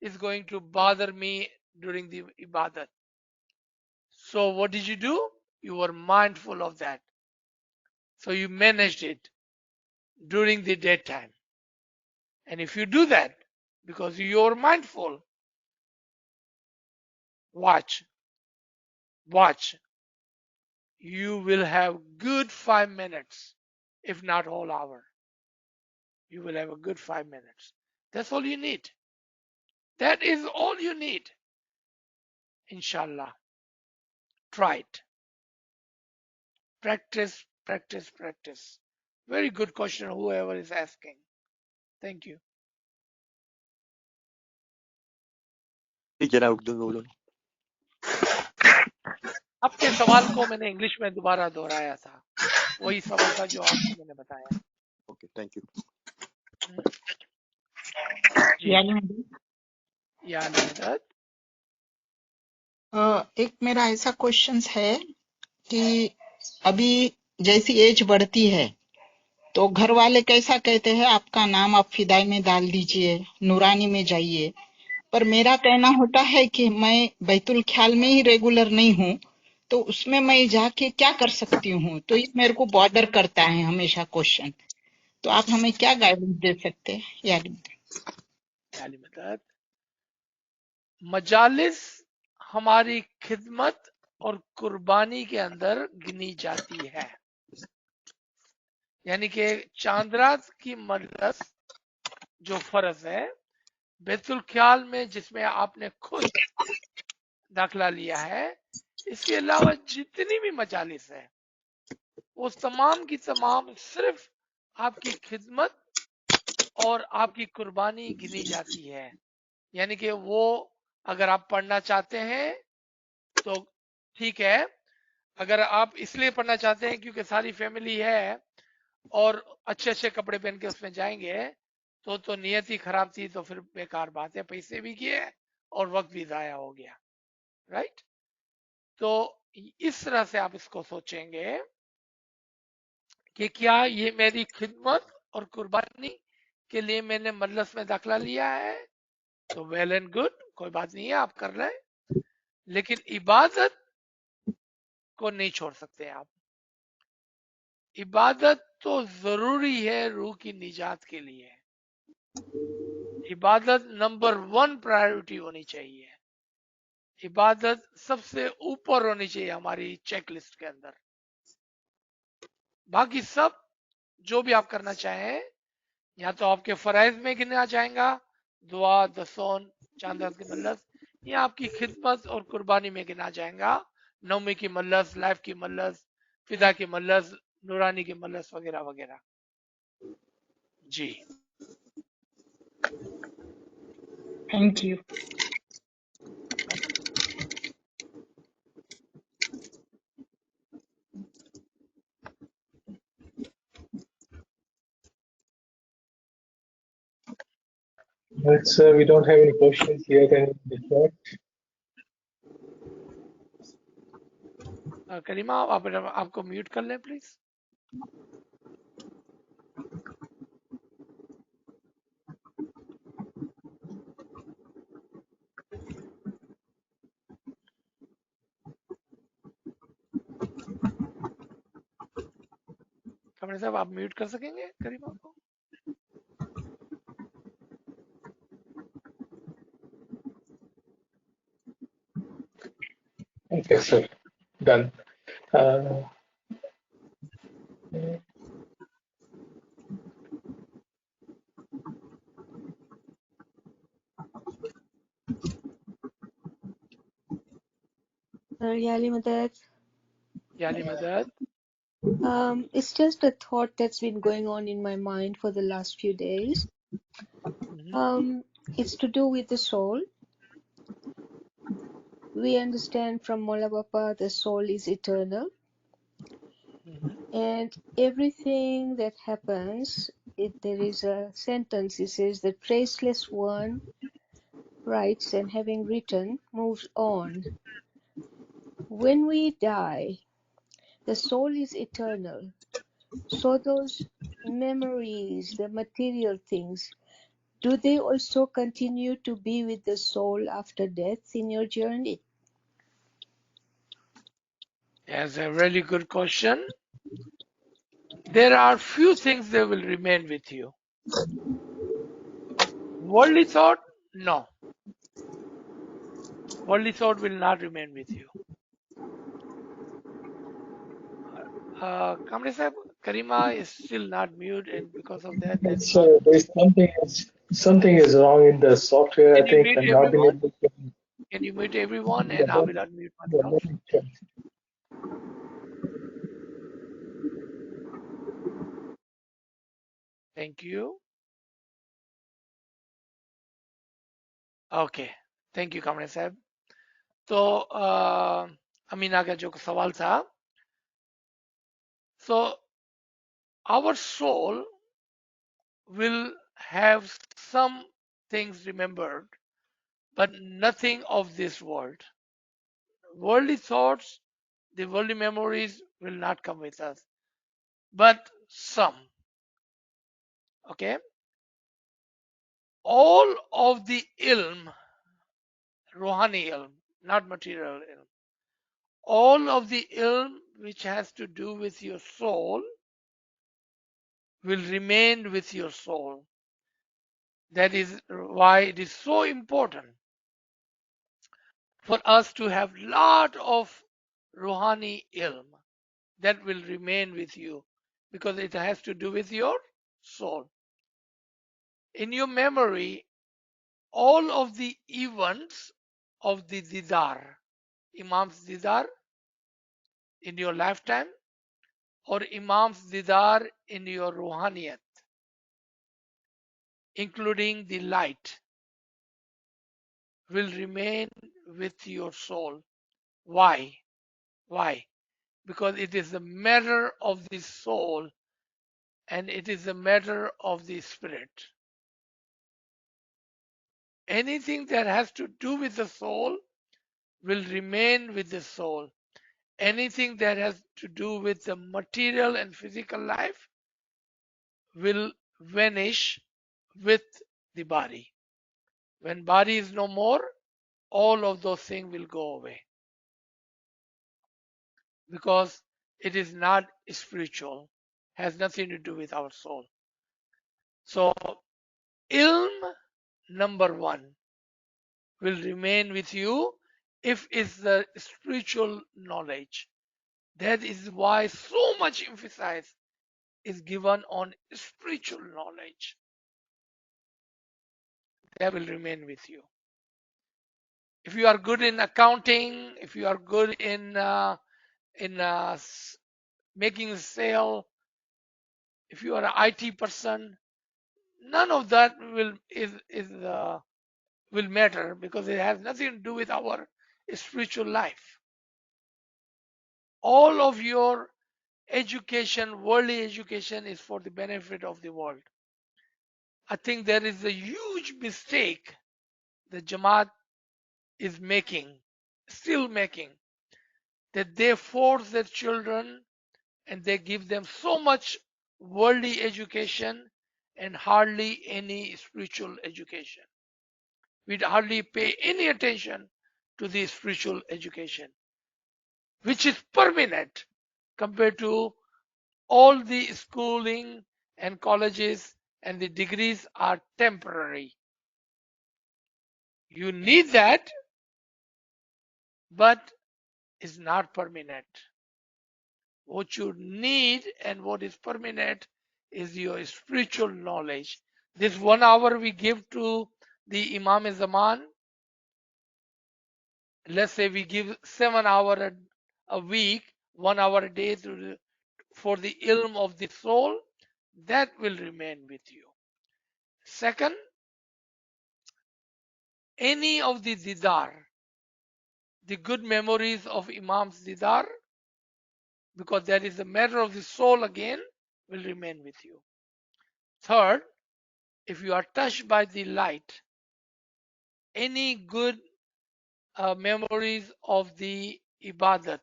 is going to bother me during the ibadat. So what did you do? You were mindful of that. So you managed it during the daytime. And if you do that, because you're mindful, watch, you will have good 5 minutes, if not whole hour. You will have a good 5 minutes. That's all you need. That is all you need. Inshallah. Try it. Practice, practice, practice. Very good question, whoever is asking. Thank you. जरा उर्दू में बोलो. आपके सवाल को मैंने English में दोबारा दोहराया था. वही सवाल था जो आपको मैंने बताया. Okay, thank you. एक मेरा ऐसा क्वेश्चन है कि अभी जैसी एज बढ़ती है तो घर वाले कैसा कहते हैं आपका नाम आप फिदाई में डाल दीजिए, नूरानी में जाइए, पर मेरा कहना होता है कि मैं बैतुल ख्याल में ही रेगुलर नहीं हूँ, तो उसमें मैं जाके क्या कर सकती हूँ? तो ये मेरे को बॉर्डर करता है हमेशा क्वेश्चन. तो आप हमें क्या गाइडेंस दे सकते हैं? मजालिस हमारी खिदमत और कुर्बानी के अंदर गिनी जाती है. यानी कि चांदरात की मजलिस जो फर्ज है, बैतुल ख्याल में जिसमें आपने खुद दाखिला लिया है, इसके अलावा जितनी भी मजालिस है वो तमाम की तमाम सिर्फ आपकी खिदमत और आपकी कुर्बानी गिनी जाती है. यानी कि वो अगर आप पढ़ना चाहते हैं तो ठीक है, अगर आप इसलिए पढ़ना चाहते हैं क्योंकि सारी फैमिली है और अच्छे अच्छे कपड़े पहन के उसमें जाएंगे तो नियत ही खराब थी, तो फिर बेकार बात है, पैसे भी किए और वक्त भी जाया हो गया, राइट। तो इस तरह से आप इसको सोचेंगे कि क्या ये मेरी खिदमत और कुर्बानी के लिए मैंने मजलिस में दाखिला लिया है, तो वेल एंड गुड, कोई बात नहीं है, आप कर रहे हैं, लेकिन इबादत को नहीं छोड़ सकते आप। इबादत तो जरूरी है रूह की निजात के लिए। इबादत नंबर 1 प्रायोरिटी होनी चाहिए। इबादत सबसे ऊपर होनी चाहिए हमारी चेकलिस्ट के अंदर। बाकी सब जो भी आप करना चाहें, या तो आपके फराइज में गिना जाएगा, दुआ, दसौन, चांदस की मल्लस, या आपकी खिदमत और कुर्बानी में गिना जाएगा, नौमी की मल्लस, लाइफ की मल्लस, फिदा की मल्लस, नूरानी की मल्लस वगैरह वगैरह। जी thank you. But we don't have any questions yet in the chat. करीमा, आप आपको म्यूट कर लें प्लीज। कमरे साहब, आप म्यूट कर सकेंगे करीमा को? Okay, sir. Done. Uh, Yali Madad. याली मदद। It's just a thought that's been going on in my mind for the last few days. It's to do with the soul. We understand from Mola Bapa the soul is eternal, and everything that happens, there is a sentence, it says, the traceless one writes and having written moves on. When we die, the soul is eternal. So those memories, the material things, do they also continue to be with the soul after death in your journey? That's a really good question. There are few things that will remain with you. Worldly thought, no. Worldly thought will not remain with you. Kamle Sahib, Karima is still not mute, and because of that, there's not. there's something is wrong in the software. Can I you think mute I'm not being everyone? able to. Can you mute everyone, Yeah, and I will unmute myself? let me check. Thank you. Okay. Thank you, Kamle Sahib. तो अमीना का जो सवाल था, so our soul will have some things remembered, but nothing of this world. Worldly thoughts, the worldly memories will not come with us, but some. Okay? All of the ilm, Rohani ilm, not material ilm, all of the ilm which has to do with your soul will remain with your soul. That is why it is so important for us to have lot of Rohani ilm that will remain with you, because it has to do with your soul. In your memory, all of the events of the Didar, Imam's Didar in your lifetime, or Imam's Didar in your Ruhaniyat, including the light, will remain with your soul. Why? Why? Because it is a matter of the soul and it is a matter of the spirit. Anything that has to do with the soul will remain with the soul. Anything that has to do with the material and physical life will vanish with the body. When body is no more, all of those things will go away because it is not spiritual, has nothing to do with our soul. So ilm number one will remain with you if it's the spiritual knowledge. That is why so much emphasis is given on spiritual knowledge. That will remain with you. If you are good in accounting, if you are good in making a sale, if you are an IT person, none of that will matter because it has nothing to do with our spiritual life. All of your education, worldly education, is for the benefit of the world. I think there is a huge mistake the Jamaat is making, still making, that they force their children and they give them so much worldly education and hardly any spiritual education. We hardly pay any attention to the spiritual education, which is permanent compared to all the schooling and colleges, and the degrees are temporary. You need that, but it's not permanent. What you need and what is permanent is your spiritual knowledge. This 1 hour we give to the Imam Zaman, let's say we give 7 hours a week, 1 hour a day for the ilm of the soul, that will remain with you. Second, any of the didar, the good memories of Imam's didar, because that is the matter of the soul again, will remain with you. Third, if you are touched by the light, any good memories of the ibadat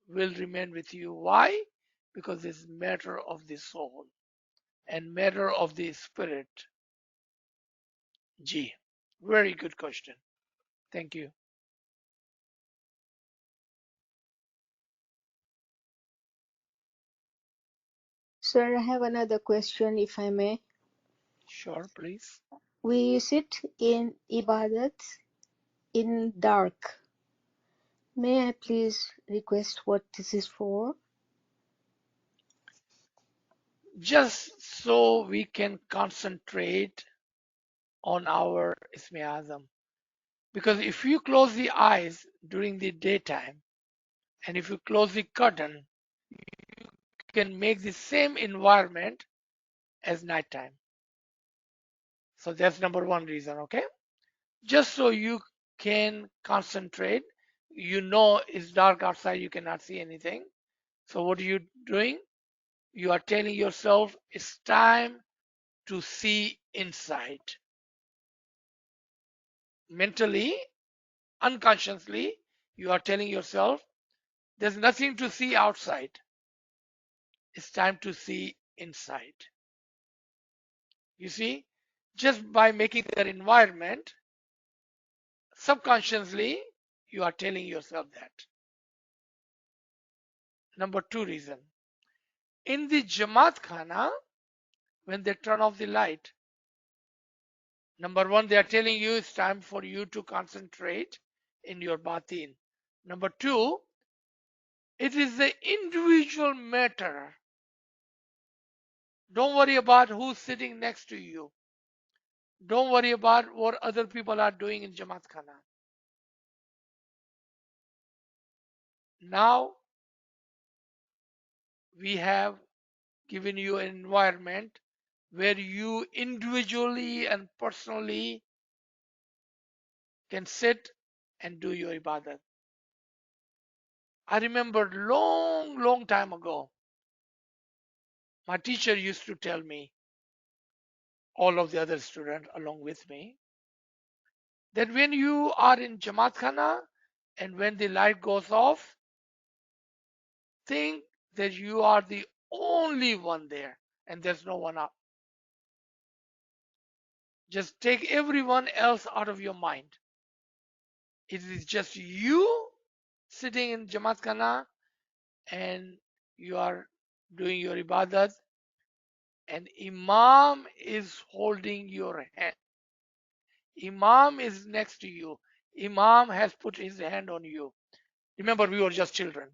will remain with you. Why? Because it's matter of the soul and matter of the spirit. G. Very good question. Thank you. Sir, I have another question, if I may. Sure, please. We sit in Ibadat in dark. May I please request what this is for? Just so we can concentrate on our Ismi Azam. Because if you close the eyes during the daytime and if you close the curtain, you can make the same environment as nighttime. So that's number one reason, okay? Just so you can concentrate. You know it's dark outside, you cannot see anything. So what are you doing? You are telling yourself it's time to see inside. Mentally, unconsciously, you are telling yourself there's nothing to see outside. It's time to see inside. You see, just by making that environment, subconsciously, you are telling yourself that. Number two reason. In the Jamaat Khana, when they turn off the light, number one, they are telling you it's time for you to concentrate in your batin. Number two, it is the individual matter. Don't worry about who's sitting next to you. Don't worry about what other people are doing in Jamaat Khana. Now we have given you an environment where you individually and personally can sit and do your ibadat. I remember long time ago, my teacher used to tell me, all of the other students along with me, that when you are in Jamaat Khana and when the light goes off, think that you are the only one there and there's no one up. Just take everyone else out of your mind. It is just you sitting in Jamaat Khana and you are doing your ibadat and Imam is holding your hand. Imam is next to you. Imam has put his hand on you. Remember, we were just children.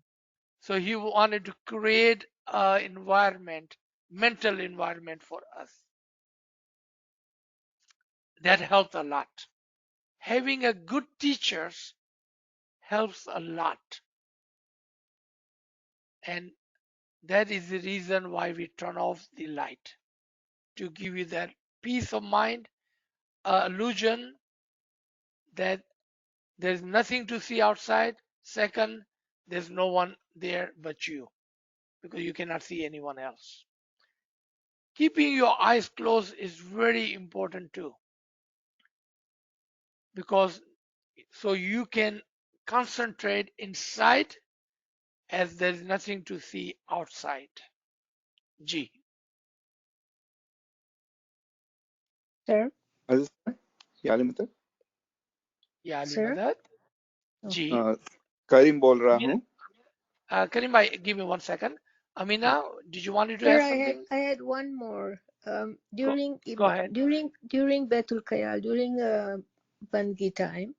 So he wanted to create an environment, mental environment for us. That helped a lot. Having a good teachers helps a lot. And that is the reason why we turn off the light, to give you that peace of mind, illusion that there's nothing to see outside. Second, there's no one there but you, because you cannot see anyone else. Keeping your eyes closed is very important too, because so you can concentrate inside as there's nothing to see outside. G. Sir? Aziz bhai, क्या हाल है मतलब? Yeah, Ali Sir? Madad. Oh. G. करीम बोल रहा हूँ. Karim bhai, give me 1 second. Amina, did you want to Sir, ask something? I had one more. Go, go ahead. During Betul Khayal, during Bandgi time,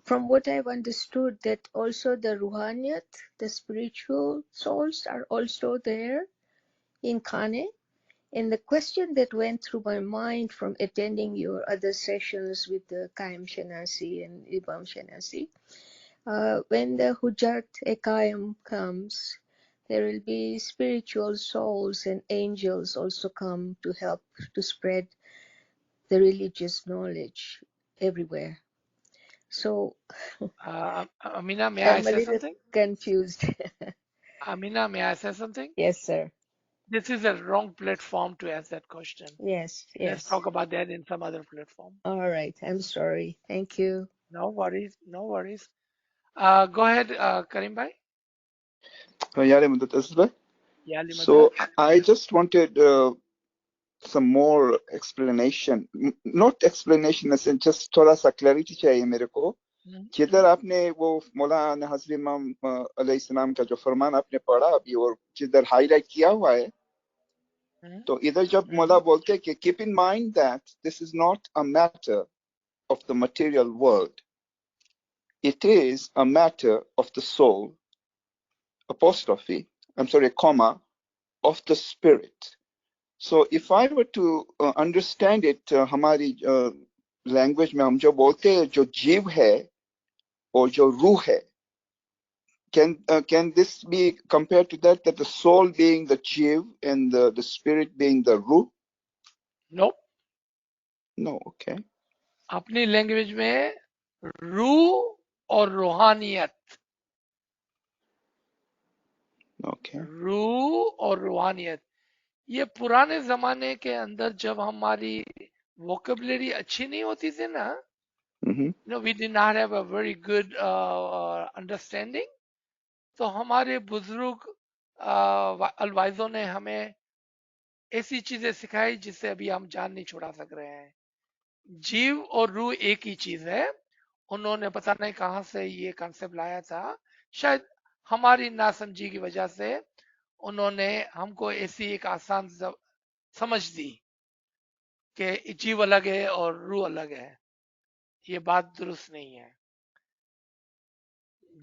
from what I've understood, that also the Ruhaniyat, the spiritual souls, are also there in Khane. And the question that went through my mind from attending your other sessions with the Qaim Shanasi and Imam Shanasi, when the Hujjat Ekayam comes, there will be spiritual souls and angels also come to help to spread the religious knowledge everywhere. So Amina, may I I'm a say little something? confused. Amina, may I say something? Yes, sir. This is a wrong platform to ask that question. Yes, Let's yes. talk about that in some other platform. All right. I'm sorry. Thank you. No worries, no worries. Go ahead, Karim bhai. यार मतलब Aziz bhai. Yeah, Ali So Madad. I just wanted some more explanation. Not explanation, as in just थोड़ा सा clarity चाहिए मेरे को. जिधर आपने वो मौलाना हज़रत इमाम अलैहिस्सलाम का जो फरमान आपने पढ़ा अभी और जिधर हाईलाइट किया हुआ है, तो इधर जब मौला बोलते हैं कि keep in mind that this is not a matter of the material world. It is a matter of the soul, apostrophe, comma, of the spirit. So if I were to understand it, हमारी language में हम जो बोलते हैं जो जीव है और जो रूह है, can this be compared to that the soul being the जीव and the spirit being the रूह? No. No, okay. अपनी लैंग्वेज में रूह और रूहानियत, Okay. रूह और रूहानियत, ये पुराने जमाने के अंदर जब हमारी वोकेबलरी अच्छी नहीं होती थी ना, we did not have a very good understanding, तो हमारे बुजुर्ग अलवाइजों ने हमें ऐसी चीजें सिखाई जिससे अभी हम जान नहीं छुड़ा सक रहे हैं. जीव और रूह एक ही चीज है. उन्होंने पता नहीं कहां से ये कॉन्सेप्ट लाया था, शायद हमारी नासमझी की वजह से उन्होंने हमको ऐसी एक आसान समझ दी कि जीव अलग है और रूह अलग है. ये बात दुरुस्त नहीं है.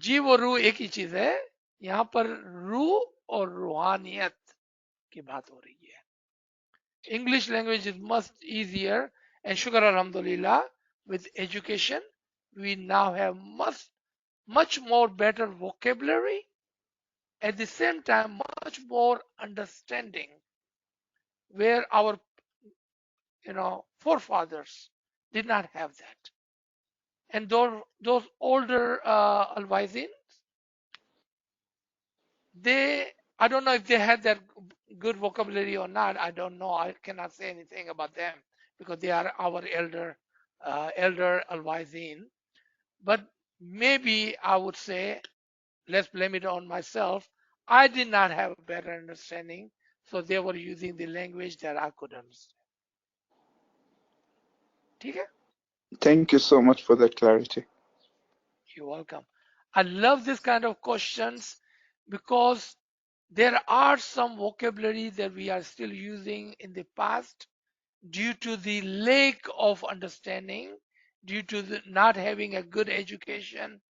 जीव और रूह एक ही चीज है. यहाँ पर रूह और रूहानियत की बात हो रही है. English language is much easier, and shukr alhamdulillah, with education we now have much more better vocabulary, at the same time much more understanding, where our forefathers did not have that. And those older alwazin, I don't know if they had that good vocabulary or not. I don't know. I cannot say anything about them because they are our elder elder ALWAAZ, but maybe I would say, let's blame it on myself. I did not have a better understanding, so they were using the language that I could understand. Okay? Thank you so much for that clarity. You're welcome. I love this kind of questions because there are some vocabulary that we are still using in the past due to the lack of understanding, due to the not having a good education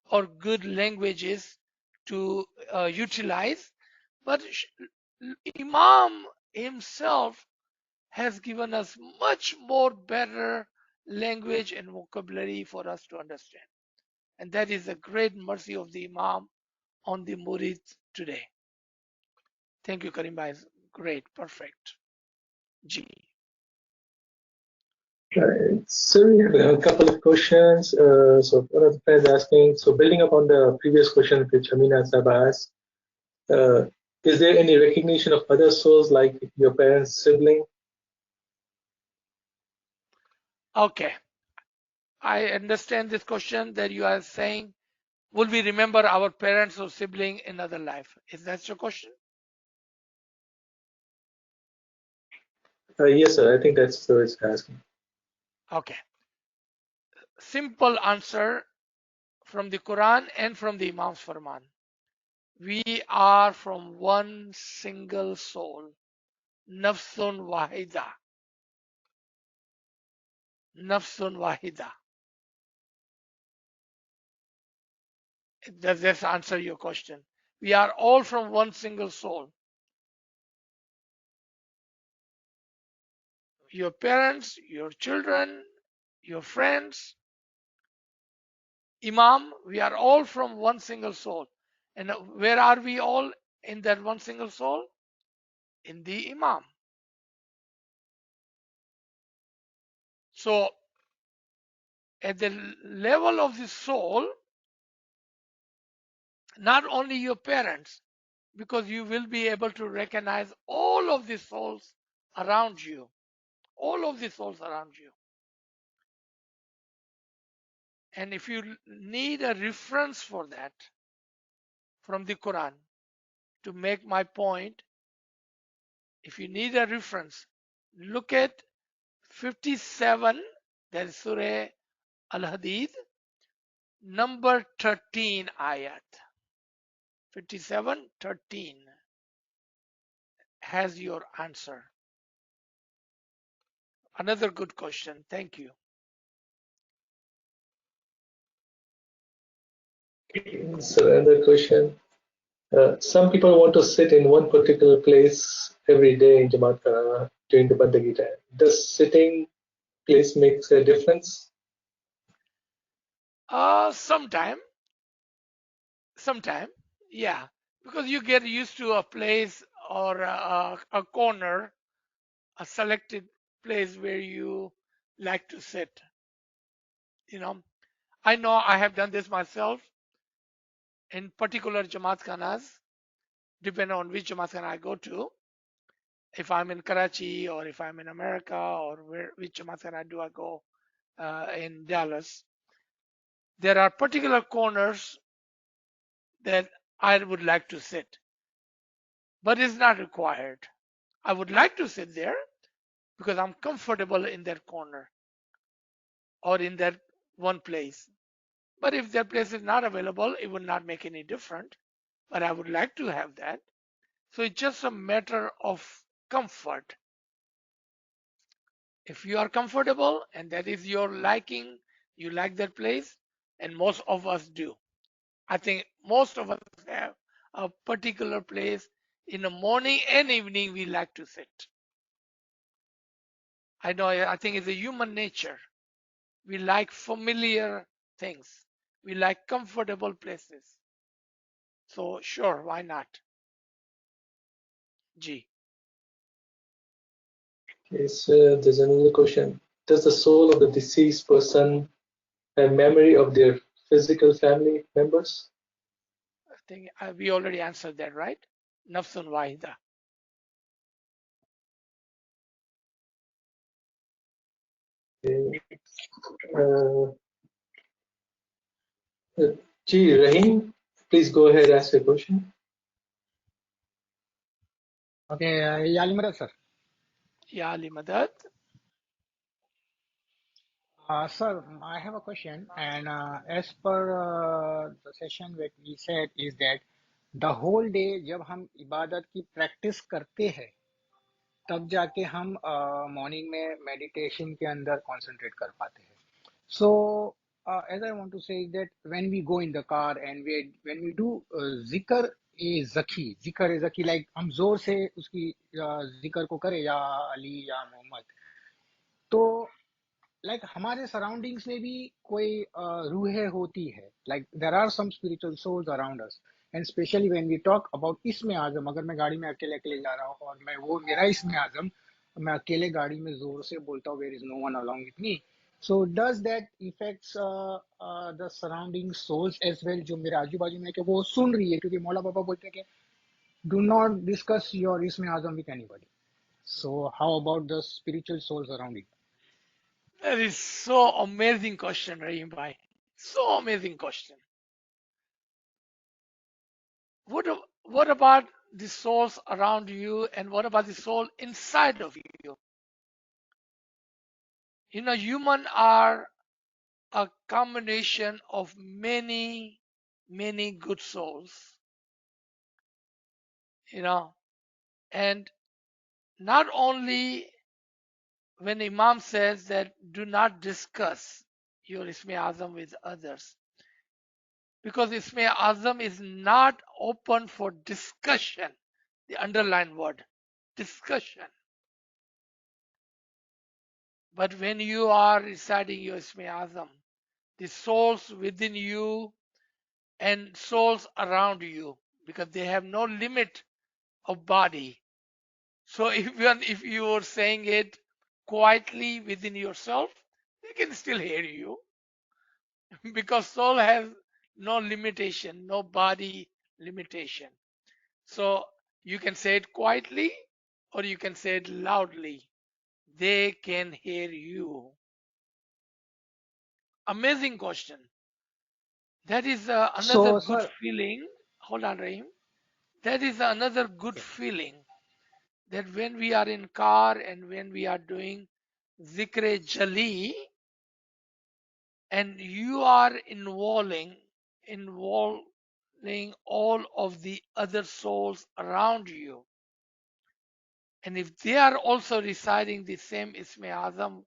or good languages to utilize. But Imam himself has given us much more better language and vocabulary for us to understand. And that is a great mercy of the Imam on the Murid today. Thank you, Karim Bhai. Great, perfect. G. Right. So we have a couple of questions. So one of the friends asking, so building up on the previous question which Amina Saba asked, is there any recognition of other souls like your parents' sibling? Okay. I understand this question that you are saying, will we remember our parents or sibling in other life? Is that your question? Yes, sir. I think that's what it's asking. Okay. Simple answer from the Quran and from the Imam's Farman. We are from one single soul. Nafsun wahida. Nafsun wahida. Does this answer your question? We are all from one single soul. Your parents, your children, your friends, Imam, we are all from one single soul. And where are we all in that one single soul? In the Imam. So at the level of the soul, not only your parents, because you will be able to recognize all of the souls around you, all of the souls around you. And if you need a reference for that from the Quran to make my point, if you need a reference, look at 57, that is Surah Al-Hadid, number 13 ayat. 57:13 has your answer. Another good question. Thank you. So another question. Some people want to sit in one particular place every day in Jamaat Khana during the Bandagi time. Does sitting place makes a difference? Sometime, yeah, because you get used to a place or a corner, a selected place where you like to sit. You know, I know I have done this myself in particular Jamaat Khanas, depending on which Jamaat Khana I go to. If I'm in Karachi or if I'm in America or which Jamaat Khana do I go in Dallas, there are particular corners that I would like to sit, but it's not required. I would like to sit there because I'm comfortable in that corner or in that one place. But if that place is not available, it would not make any difference. But I would like to have that. So it's just a matter of comfort. If you are comfortable and that is your liking, you like that place, and most of us do. I think most of us have a particular place in the morning and evening we like to sit. I think it's a human nature. We like familiar things. We like comfortable places. So sure, why not? G. Yes, there's another question. Does the soul of the deceased person have memory of their physical family members? I think we already answered that, right? Nafsun wahida. Rahim, please go ahead, ask your question. Okay, Yali Madad, sir. Ya Ali Madad. Sir, I have a question, and as per the session that we said is that the whole day जब हम इबादत की practice करते हैं तब जाके हम morning में मेडिटेशन के अंदर कंसंट्रेट कर पाते हैं. So as I want to say is that when we go in the car and when we do zikr e zaki like हम जोर से उसकी जिक्र को करें या अली या मोहम्मद तो लाइक हमारे सराउंडिंग्स में भी कोई रूहें होती है like there are some spiritual souls around us and specially when we talk about इसमें आजम अगर मैं गाड़ी में अकेले अकेले जा रहा हूँ और मैं वो मेरा इसमें आजम मैं अकेले गाड़ी में जोर से बोलता हूँ where is no one along with me so does that effects the surrounding souls as well जो मेरे आजू बाजू में है कि वो सुन रही है क्योंकि मौला बाबा बोलते हैं कि डू नॉट डिस्कस योर इसमें आजम with anybody so how about the spiritual souls around it. That is so amazing question, Rahim Bhai. So amazing question. What about the souls around you, and what about the soul inside of you? You know, humans are a combination of many, many good souls. You know, and not only when Imam says that do not discuss your Isme Azam with others, because Isme Azam is not open for discussion. The underlined word, discussion. But when you are reciting your Isme Azam, the souls within you and souls around you, because they have no limit of body. So even if you are saying it quietly within yourself, they can still hear you because soul has no limitation, no body limitation. So you can say it quietly or you can say it loudly. They can hear you. Amazing question. That is another So, good sir, feeling. Hold on, Rahim. That is another good feeling that when we are in car and when we are doing zikre jali and you are involving all of the other souls around you, and if they are also reciting the same Isme Azam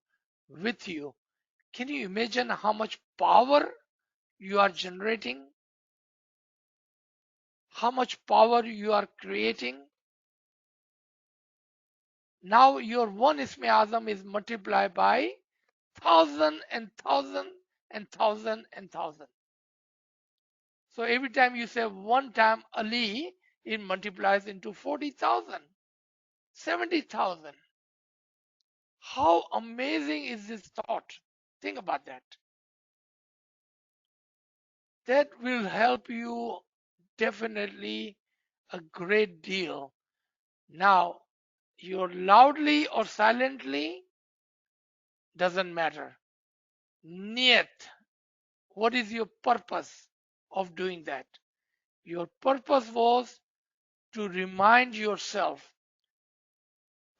with you, can you imagine how much power you are generating? How much power you are creating? Now your one Isme Azam is multiplied by thousand and thousand and thousand and thousand. So every time you say one time Ali, it multiplies into 40,000, 70,000. How amazing is this thought? Think about that. That will help you definitely a great deal. Now, you're loudly or silently, doesn't matter. Niyat, what is your purpose of doing that? Your purpose was to remind yourself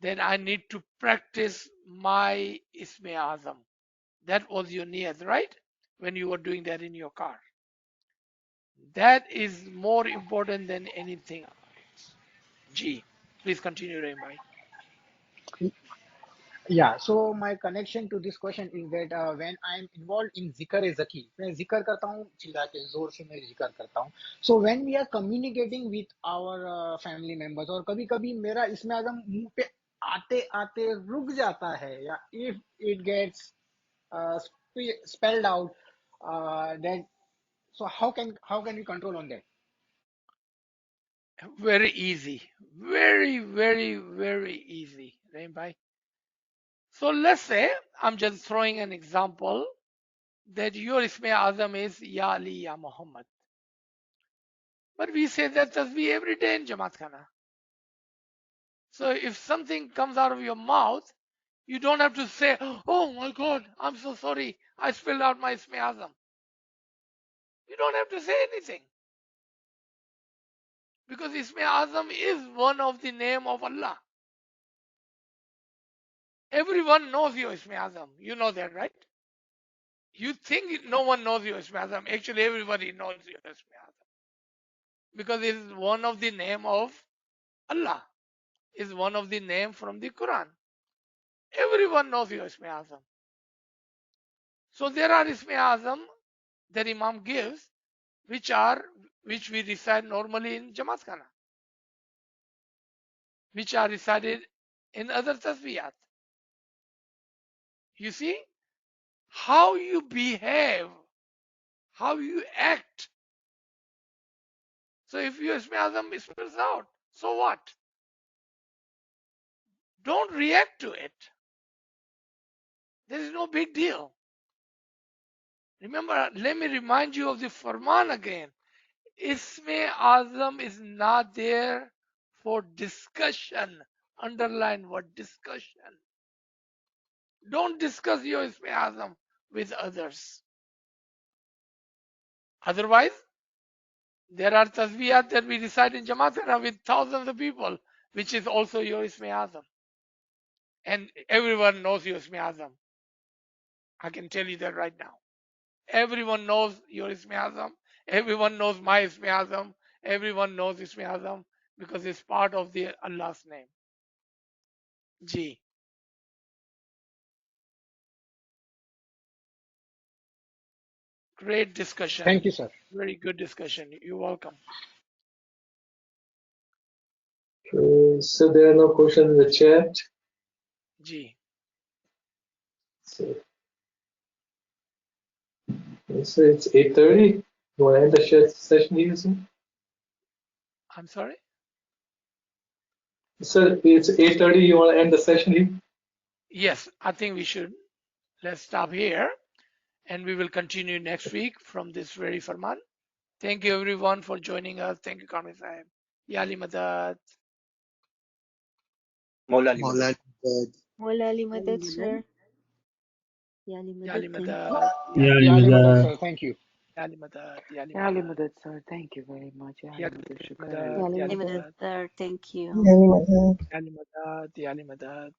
that I need to practice my Isme Azam. That was your niyat, right? When you were doing that in your car. That is more important than anything else. G. Please continue, Rahim. yeah, so my connection to this question is that when I'm involved in zikr e zaki, मैं जिक्र करता हूँ चिल्ला के जोर से मैं जिक्र करता हूँ. So when we are communicating with our family members और कभी कभी मेरा इसमें आदम मुंह पे आते आते रुक जाता है या if it gets spelled out then so how can we control on that? Very easy. Very, very, very easy, Rahim. So let's say I'm just throwing an example that your Isme Azam is Ya Ali Ya Muhammad. But we say that tasbih every day in Jamaat Khana. So if something comes out of your mouth, You don't have to say, oh my God, I'm so sorry, I spilled out my Isme Azam. You don't have to say anything. Because Isme Azam is one of the name of Allah. Everyone knows your Isme Azam. You know that, right? You think no one knows your Isme Azam. Actually, everybody knows your Isme Azam. Because it is one of the name of Allah. Is one of the name from the Quran. Everyone knows your Isme Azam. So there are Isme Azam that Imam gives, which we recite normally in Jamaat Khana, which are recited in other tasbiyat. You see how you behave, how you act. So if your Isme Azam spills out, so what? Don't react to it. There is no big deal. Remember, let me remind you of the Farman again. Isme Azam is not there for discussion. Underline word discussion. Don't discuss your Isme Azam with others. Otherwise, there are tasbiyat that we recite in Jamaat with thousands of people, which is also your Isme Azam. And everyone knows your Isme Azam. I can tell you that right now. Everyone knows your Isme Azam. Everyone knows my Isme Azam. Everyone knows Isme Azam because it's part of the Allah's name. Ji. Great discussion. Thank you, sir. Very good discussion. You're welcome. So there are no questions in the chat. Ji. So it's 8:30. You want to end the session here, sir? I'm sorry? Sir, it's 8:30. You want to end the session here? Yes, I think we should. Let's stop here and we will continue next week from this very Farman. Thank you everyone for joining us. Thank you, Kamil Sahib. Yali Madad. मौला अली मदद। Mola Ali Madad, sir. Yani Yali Madad, thank you. Madad. Yali Madad, sir. Thank you. Yali Madad. Yali Ali Madad. Madad, sir. Thank you very much. Ali Yali Madad, shukran. Madad. Yani Yali Madad, Madad. sir. Thank you. Yali Madad. Yali Madad.